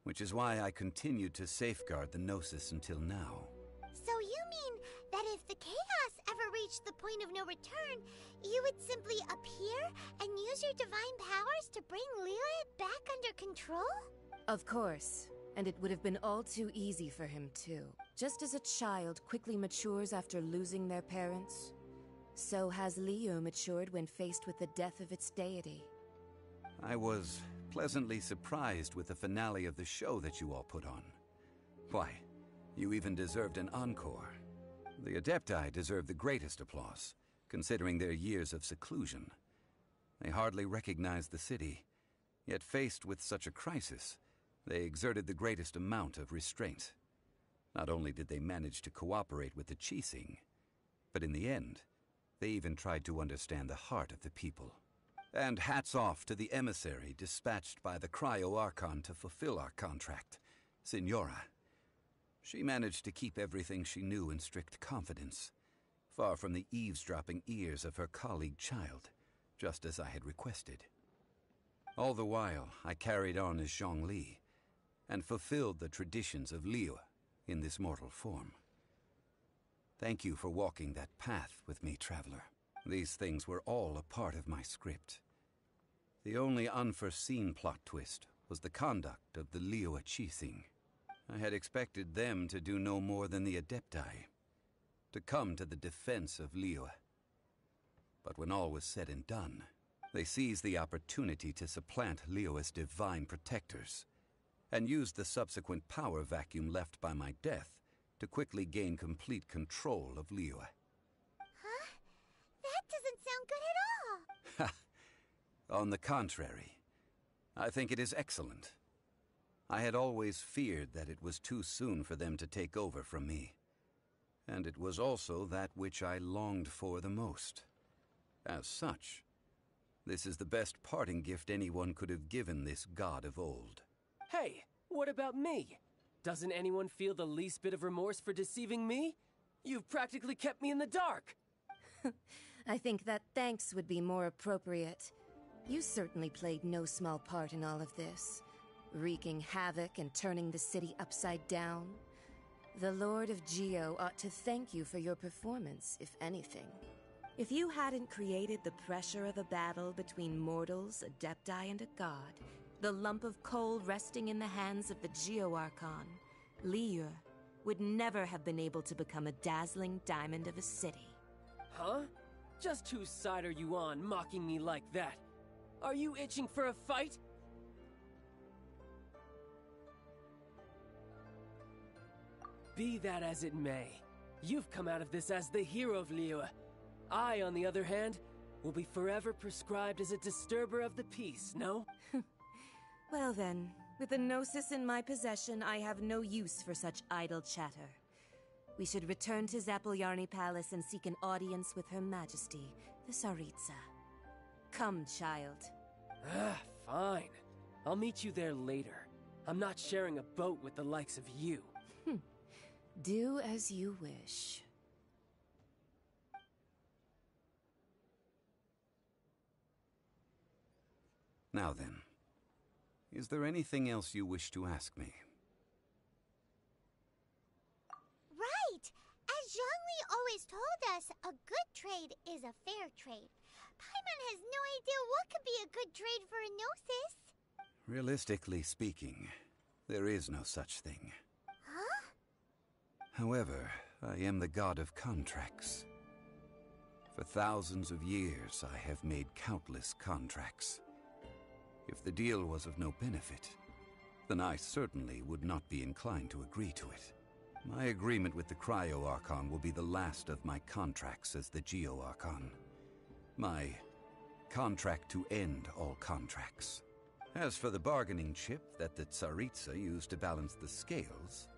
Which is why I continued to safeguard the gnosis until now. So you mean that if the chaos ever reached the point of no return, you would simply appear and use your divine powers to bring Liyue back under control? Of course. And it would have been all too easy for him, too. Just as a child quickly matures after losing their parents, so has Liyue matured when faced with the death of its deity. I was pleasantly surprised with the finale of the show that you all put on. Why, you even deserved an encore. The Adepti deserve the greatest applause, considering their years of seclusion. They hardly recognized the city, yet faced with such a crisis, they exerted the greatest amount of restraint. Not only did they manage to cooperate with the Qixing, but in the end, they even tried to understand the heart of the people. And hats off to the emissary dispatched by the Cryo-Archon to fulfill our contract, Signora. She managed to keep everything she knew in strict confidence, far from the eavesdropping ears of her colleague child, just as I had requested. All the while, I carried on as Zhongli, and fulfilled the traditions of Liyue in this mortal form. Thank you for walking that path with me, Traveler. These things were all a part of my script. The only unforeseen plot twist was the conduct of the Liyue Qixing. I had expected them to do no more than the Adepti, to come to the defense of Liyue. But when all was said and done, they seized the opportunity to supplant Liyue's divine protectors, and used the subsequent power vacuum left by my death to quickly gain complete control of Liyue. Huh? That doesn't sound good at all! On the contrary, I think it is excellent. I had always feared that it was too soon for them to take over from me, and it was also that which I longed for the most. As such, this is the best parting gift anyone could have given this god of old. Hey, what about me? Doesn't anyone feel the least bit of remorse for deceiving me? You've practically kept me in the dark! I think that thanks would be more appropriate. You certainly played no small part in all of this, wreaking havoc and turning the city upside down. The Lord of Geo ought to thank you for your performance, if anything. If you hadn't created the pressure of a battle between mortals, Adepti, and a god, the lump of coal resting in the hands of the Geo-Archon, Liyue, would never have been able to become a dazzling diamond of a city. Huh? Just whose side are you on, mocking me like that? Are you itching for a fight? Be that as it may, you've come out of this as the hero of Liyue. I, on the other hand, will be forever prescribed as a disturber of the peace, no? Well then, with the Gnosis in my possession, I have no use for such idle chatter. We should return to Zapoljarny Palace and seek an audience with Her Majesty, the Tsaritsa. Come, child. Fine. I'll meet you there later. I'm not sharing a boat with the likes of you. Do as you wish. Now then, is there anything else you wish to ask me? Right! As Zhongli always told us, a good trade is a fair trade. Paimon has no idea what could be a good trade for a Gnosis. Realistically speaking, there is no such thing. Huh? However, I am the god of contracts. For thousands of years, I have made countless contracts. If the deal was of no benefit, then I certainly would not be inclined to agree to it. My agreement with the Cryo-Archon will be the last of my contracts as the Geo-Archon. My contract to end all contracts. As for the bargaining chip that the Tsaritsa used to balance the scales,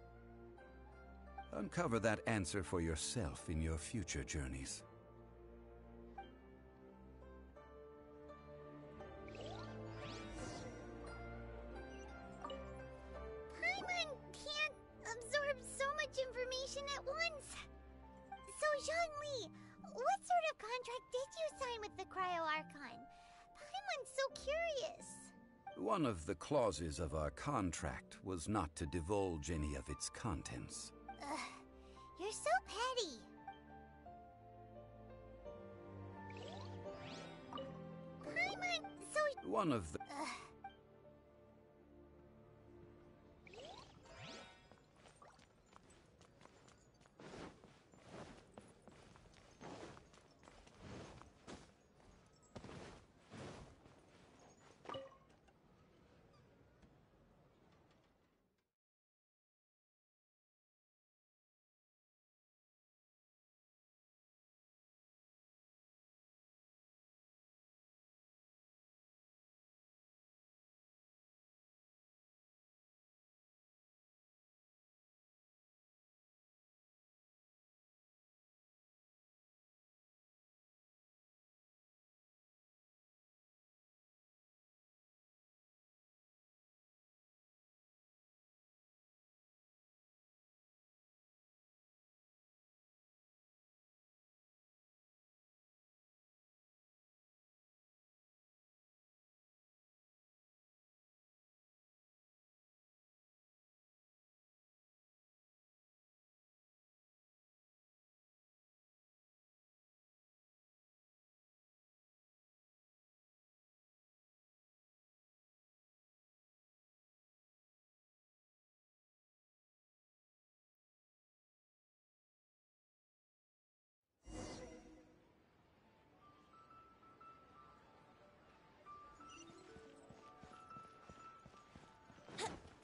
uncover that answer for yourself in your future journeys. sort of contract did you sign with the Cryo-Archon? Paimon's so curious. One of the clauses of our contract was not to divulge any of its contents. Ugh, you're so petty. Paimon, so... One of the...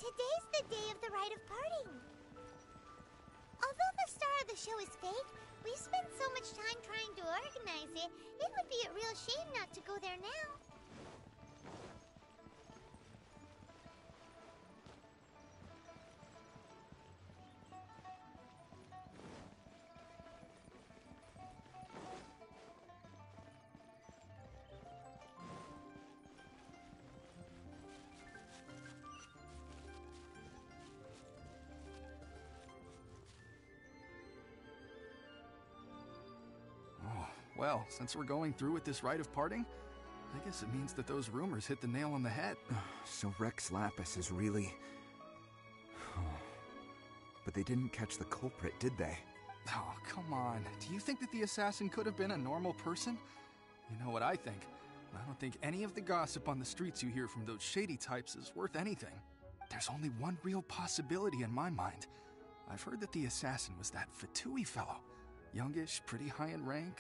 Today's the day of the rite of parting. Although the star of the show is fake, we spent so much time trying to organize it, it would be a real shame not to go there now. Well, since we're going through with this rite of parting, I guess it means that those rumors hit the nail on the head. So Rex Lapis is really... But they didn't catch the culprit, did they? Oh, come on. Do you think that the assassin could have been a normal person? You know what I think. I don't think any of the gossip on the streets you hear from those shady types is worth anything. There's only one real possibility in my mind. I've heard that the assassin was that Fatui fellow. Youngish, pretty high in rank.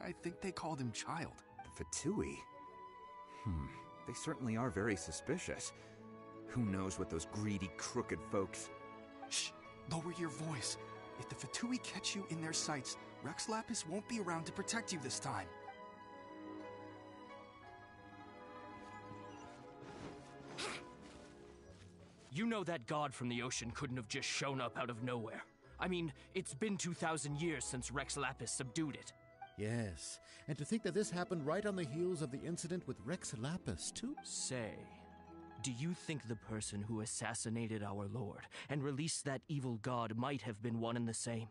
I think they called him Child. The Fatui? They certainly are very suspicious. Who knows what those greedy, crooked folks... Shh! Lower your voice. If the Fatui catch you in their sights, Rex Lapis won't be around to protect you this time. You know that god from the ocean couldn't have just shown up out of nowhere. I mean, it's been 2,000 years since Rex Lapis subdued it. Yes, and to think that this happened right on the heels of the incident with Rex Lapis, too. Say, do you think the person who assassinated our lord and released that evil god might have been one and the same?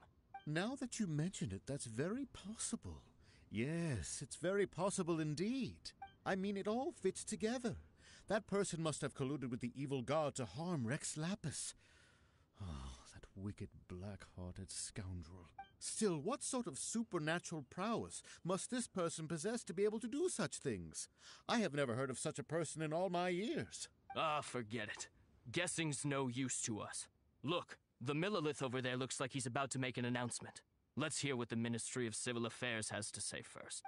Now that you mention it, that's very possible. Yes, it's very possible indeed. I mean, it all fits together. That person must have colluded with the evil god to harm Rex Lapis. Oh, that wicked, black-hearted scoundrel. Still, what sort of supernatural prowess must this person possess to be able to do such things? I have never heard of such a person in all my years. Ah, forget it. Guessing's no use to us. Look, the Millilith over there looks like he's about to make an announcement. Let's hear what the Ministry of Civil Affairs has to say first.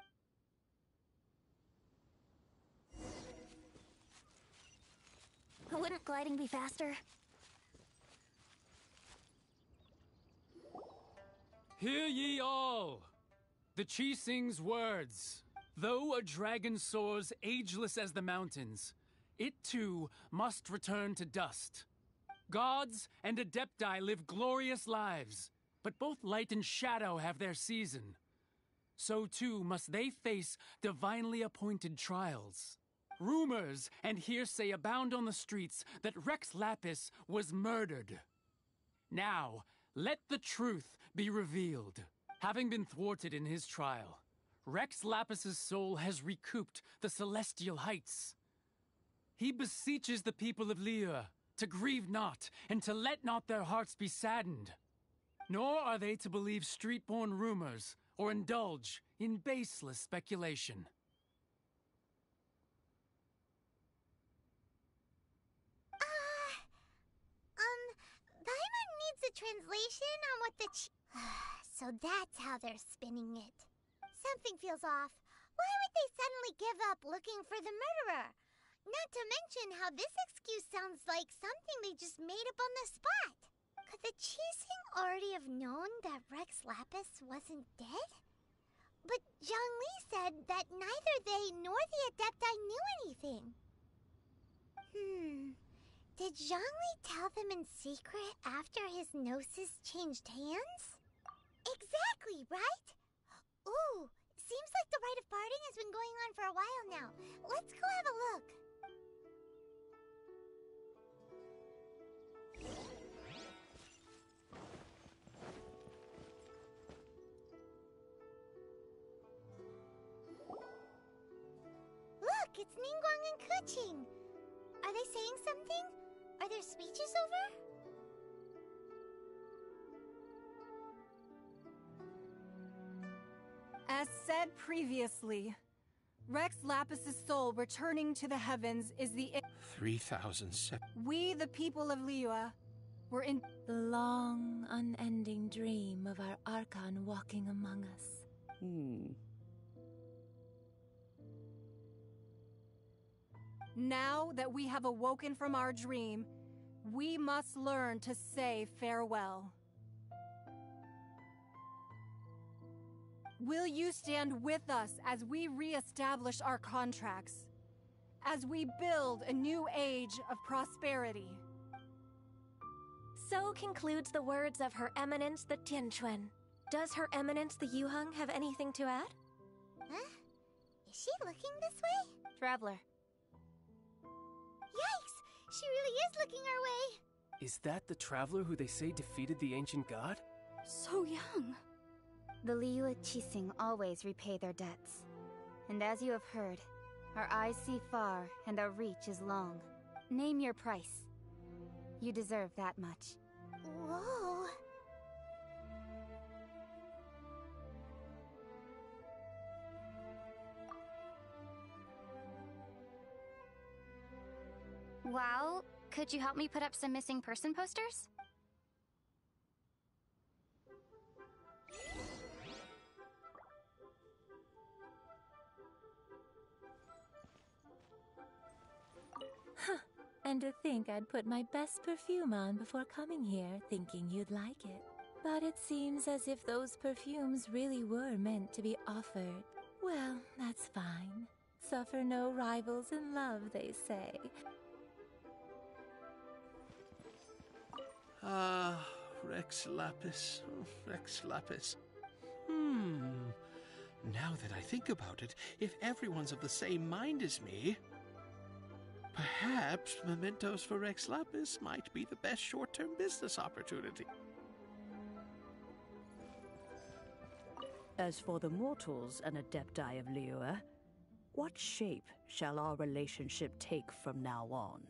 Wouldn't gliding be faster? Hear ye all! The Qixing's words. Though a dragon soars ageless as the mountains, it too must return to dust. Gods and Adepti live glorious lives, but both light and shadow have their season. So too must they face divinely appointed trials. Rumors and hearsay abound on the streets that Rex Lapis was murdered. Now, let the truth be revealed. Having been thwarted in his trial, Rex Lapis's soul has recouped the celestial heights. He beseeches the people of Liyue to grieve not, and to let not their hearts be saddened. Nor are they to believe street-born rumors, or indulge in baseless speculation. Paimon needs a translation on what the So that's how they're spinning it. Something feels off. Why would they suddenly give up looking for the murderer? Not to mention how this excuse sounds like something they just made up on the spot. Could the Qixing already have known that Rex Lapis wasn't dead? But Zhongli said that neither they nor the Adepti knew anything. Did Zhongli tell them in secret after his gnosis changed hands? Exactly, right? Ooh, seems like the rite of parting has been going on for a while now. Let's go have a look. Look, it's Ningguang and Keqing. Are they saying something? Are their speeches over? As said previously, Rex Lapis's soul returning to the heavens is the 3,007. We, the people of Liyue, were in the long, unending dream of our Archon walking among us. Now that we have awoken from our dream, we must learn to say farewell. Will you stand with us as we re-establish our contracts? As we build a new age of prosperity? So concludes the words of Her Eminence the Tianquan. Does Her Eminence the Yuheng have anything to add? Huh? Is she looking this way? Traveler. Yikes! She really is looking our way! Is that the traveler who they say defeated the ancient god? So young. The Liyue Qixing always repay their debts. And as you have heard, our eyes see far and our reach is long. Name your price. You deserve that much. Whoa. Well, could you help me put up some missing person posters? And to think I'd put my best perfume on before coming here, thinking you'd like it. But it seems as if those perfumes really were meant to be offered. Well, that's fine. Suffer no rivals in love, they say. Rex Lapis. Rex Lapis. Now that I think about it, if everyone's of the same mind as me, perhaps mementos for Rex Lapis might be the best short-term business opportunity. As for the mortals and Adepti of Liyue, what shape shall our relationship take from now on?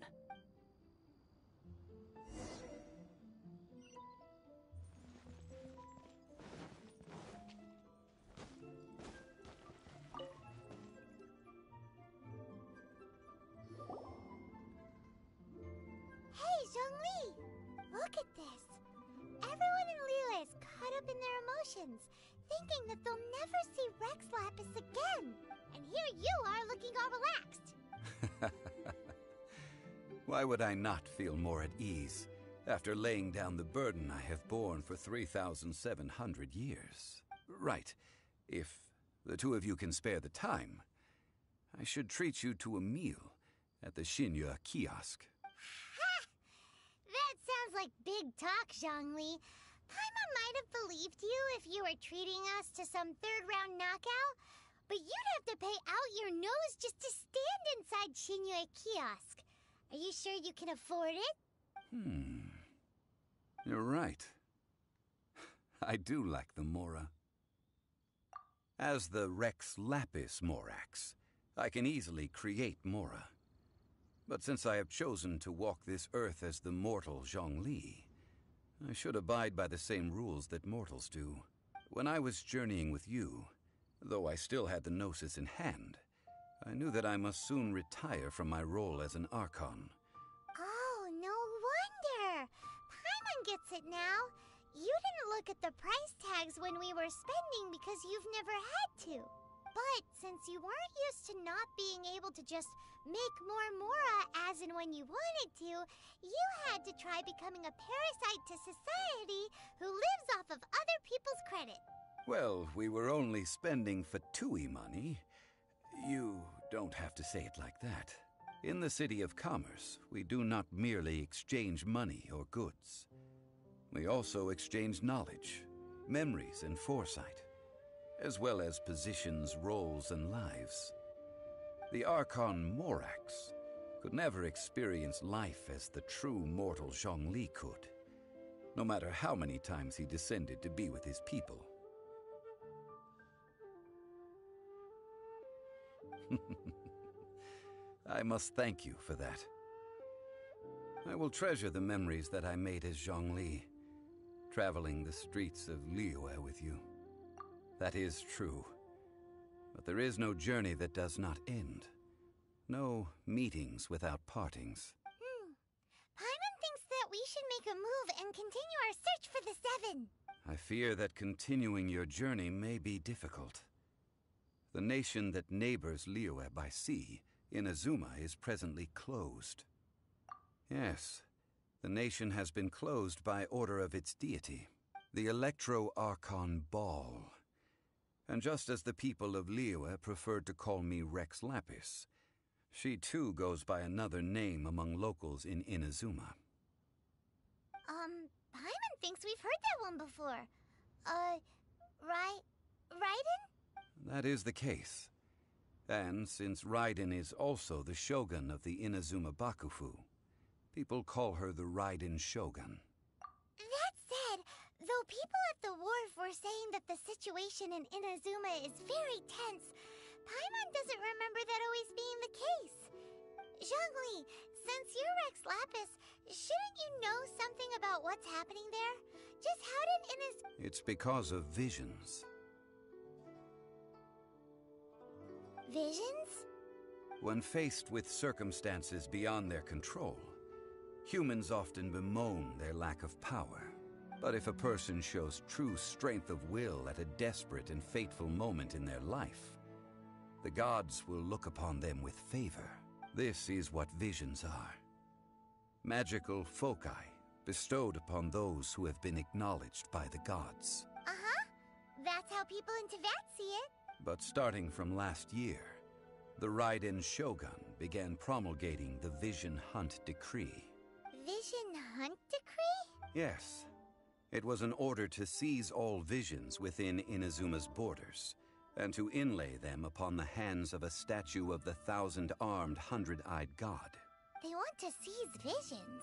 Hey, Zhongli! Look at this! Everyone in Liyue is caught up in their emotions, thinking that they'll never see Rex Lapis again. And here you are looking all relaxed. Why would I not feel more at ease after laying down the burden I have borne for 3,700 years? Right. If the two of you can spare the time, I should treat you to a meal at the Xinyue kiosk. Ha! That sounds like big talk, Zhongli. Paimon might have believed you if you were treating us to some third-round knockout, but you'd have to pay out your nose just to stand inside Xinyue kiosk. Are you sure you can afford it? You're right. I do lack the Mora. As the Rex Lapis Morax, I can easily create Mora. But since I have chosen to walk this earth as the mortal Zhongli, I should abide by the same rules that mortals do. When I was journeying with you, though I still had the Gnosis in hand, I knew that I must soon retire from my role as an Archon. Oh, no wonder! Paimon gets it now. You didn't look at the price tags when we were spending because you've never had to. But since you weren't used to not being able to just make more Mora as and when you wanted to, you had to try becoming a parasite to society who lives off of other people's credit. Well, we were only spending Fatui money. You don't have to say it like that. In the City of Commerce, we do not merely exchange money or goods. We also exchange knowledge, memories, and foresight, as well as positions, roles, and lives. The Archon Morax could never experience life as the true mortal Zhongli could, no matter how many times he descended to be with his people. I must thank you for that. I will treasure the memories that I made as Zhongli, traveling the streets of Liyue with you. That is true. But there is no journey that does not end. No meetings without partings. Paimon thinks that we should make a move and continue our search for the Seven. I fear that continuing your journey may be difficult. The nation that neighbors Liyue by sea, Inazuma, is presently closed. Yes, the nation has been closed by order of its deity, the Electro-Archon Ball. And just as the people of Liyue preferred to call me Rex Lapis, she too goes by another name among locals in Inazuma. Paimon thinks we've heard that one before. Raiden? That is the case. And since Raiden is also the shogun of the Inazuma Bakufu, people call her the Raiden Shogun. That said, though people at the wharf were saying that the situation in Inazuma is very tense, Paimon doesn't remember that always being the case. Zhongli, since you're Rex Lapis, shouldn't you know something about what's happening there? Just how did Inazuma... It's because of visions. Visions? When faced with circumstances beyond their control, humans often bemoan their lack of power. But if a person shows true strength of will at a desperate and fateful moment in their life, the gods will look upon them with favor. This is what visions are. Magical foci bestowed upon those who have been acknowledged by the gods. Uh-huh. That's how people in Teyvat see it. But starting from last year, the Raiden Shogun began promulgating the Vision Hunt Decree. Vision Hunt Decree? Yes. It was an order to seize all visions within Inazuma's borders, and to inlay them upon the hands of a statue of the 1,000-armed, 100-eyed god. They want to seize visions.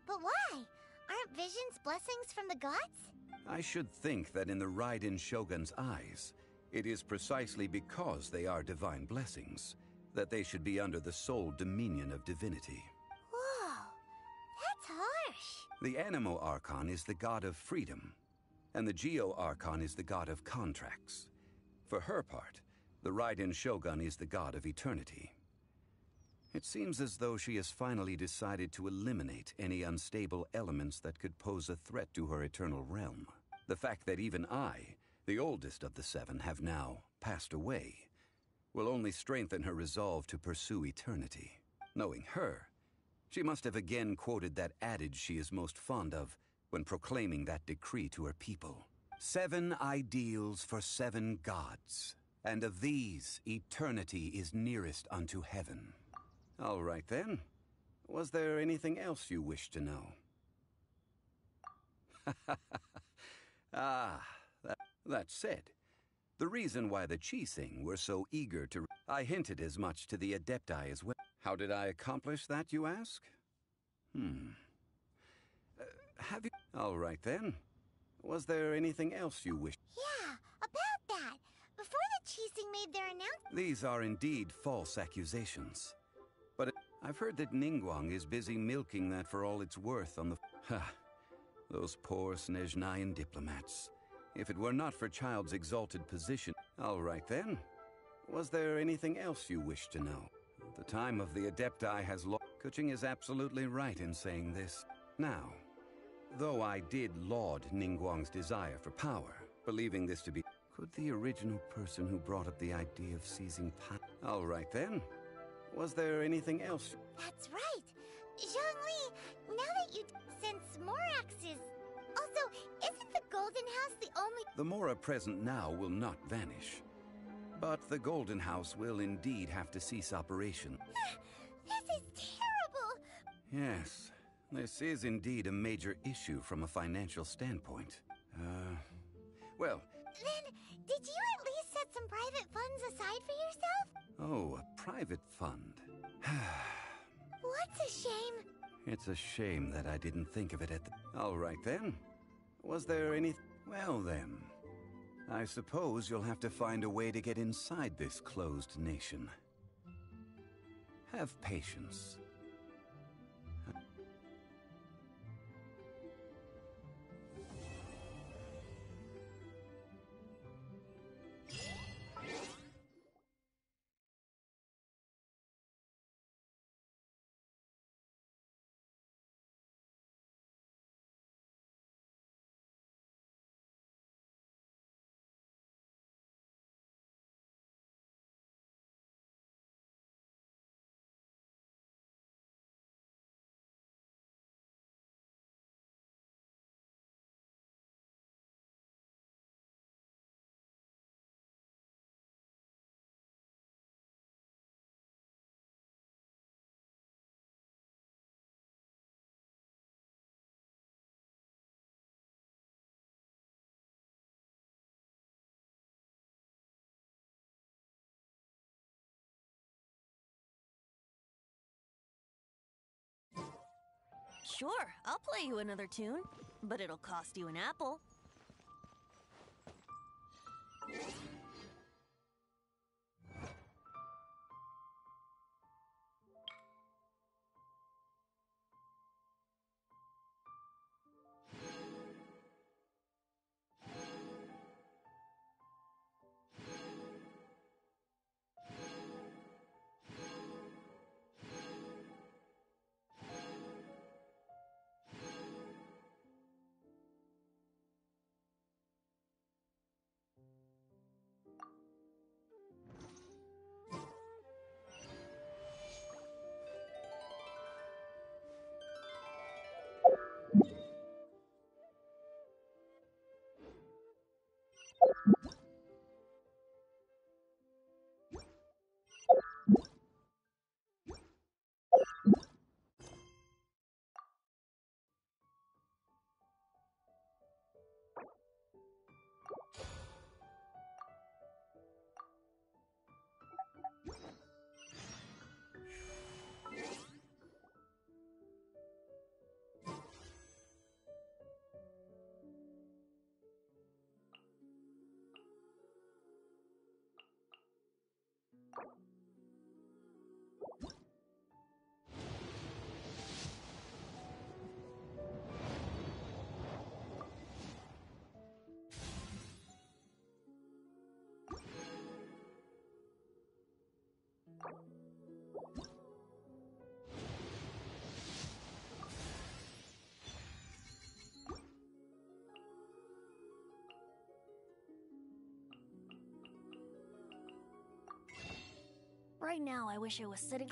But why? Aren't visions blessings from the gods? I should think that in the Raiden Shogun's eyes, it is precisely because they are divine blessings that they should be under the sole dominion of divinity. Whoa, that's harsh. The Animo Archon is the god of freedom, and the Geo Archon is the god of contracts. For her part, the Raiden Shogun is the god of eternity. It seems as though she has finally decided to eliminate any unstable elements that could pose a threat to her eternal realm. The fact that even I, the oldest of the seven, have now passed away, will only strengthen her resolve to pursue eternity. Knowing her, she must have again quoted that adage she is most fond of when proclaiming that decree to her people. 7 ideals for 7 gods, and of these, eternity is nearest unto heaven. All right then. Was there anything else you wished to know? That said, the reason why the Qixing were so eager to... I hinted as much to the Adepti as well. How did I accomplish that, you ask? Have you... All right then. Was there anything else you wished? Yeah, about that. Before the Qixing made their announcement... These are indeed false accusations. But I've heard that Ningguang is busy milking that for all it's worth on the... Ha! Those poor Snezhnayan diplomats. If it were not for Child's exalted position... All right then. Was there anything else you wish to know? The time of the Adepti has lost. Kuching is absolutely right in saying this. Now, though I did laud Ningguang's desire for power, believing this to be... Could the original person who brought up the idea of seizing power... All right then. Was there anything else? That's right. Zhongli, now that you... Since Morax is... Also, isn't the Golden House the only... The Mora present now will not vanish. But the Golden House will indeed have to cease operation. This is terrible! Yes, this is indeed a major issue from a financial standpoint. Well... Then, did you at least set some private funds aside for yourself? Oh, a private fund. What's a shame? It's a shame that I didn't think of it at the... All right then. Was there any... Well then. I suppose you'll have to find a way to get inside this closed nation. Have patience. Sure, I'll play you another tune, but it'll cost you an apple. Right now, I wish I was sitting...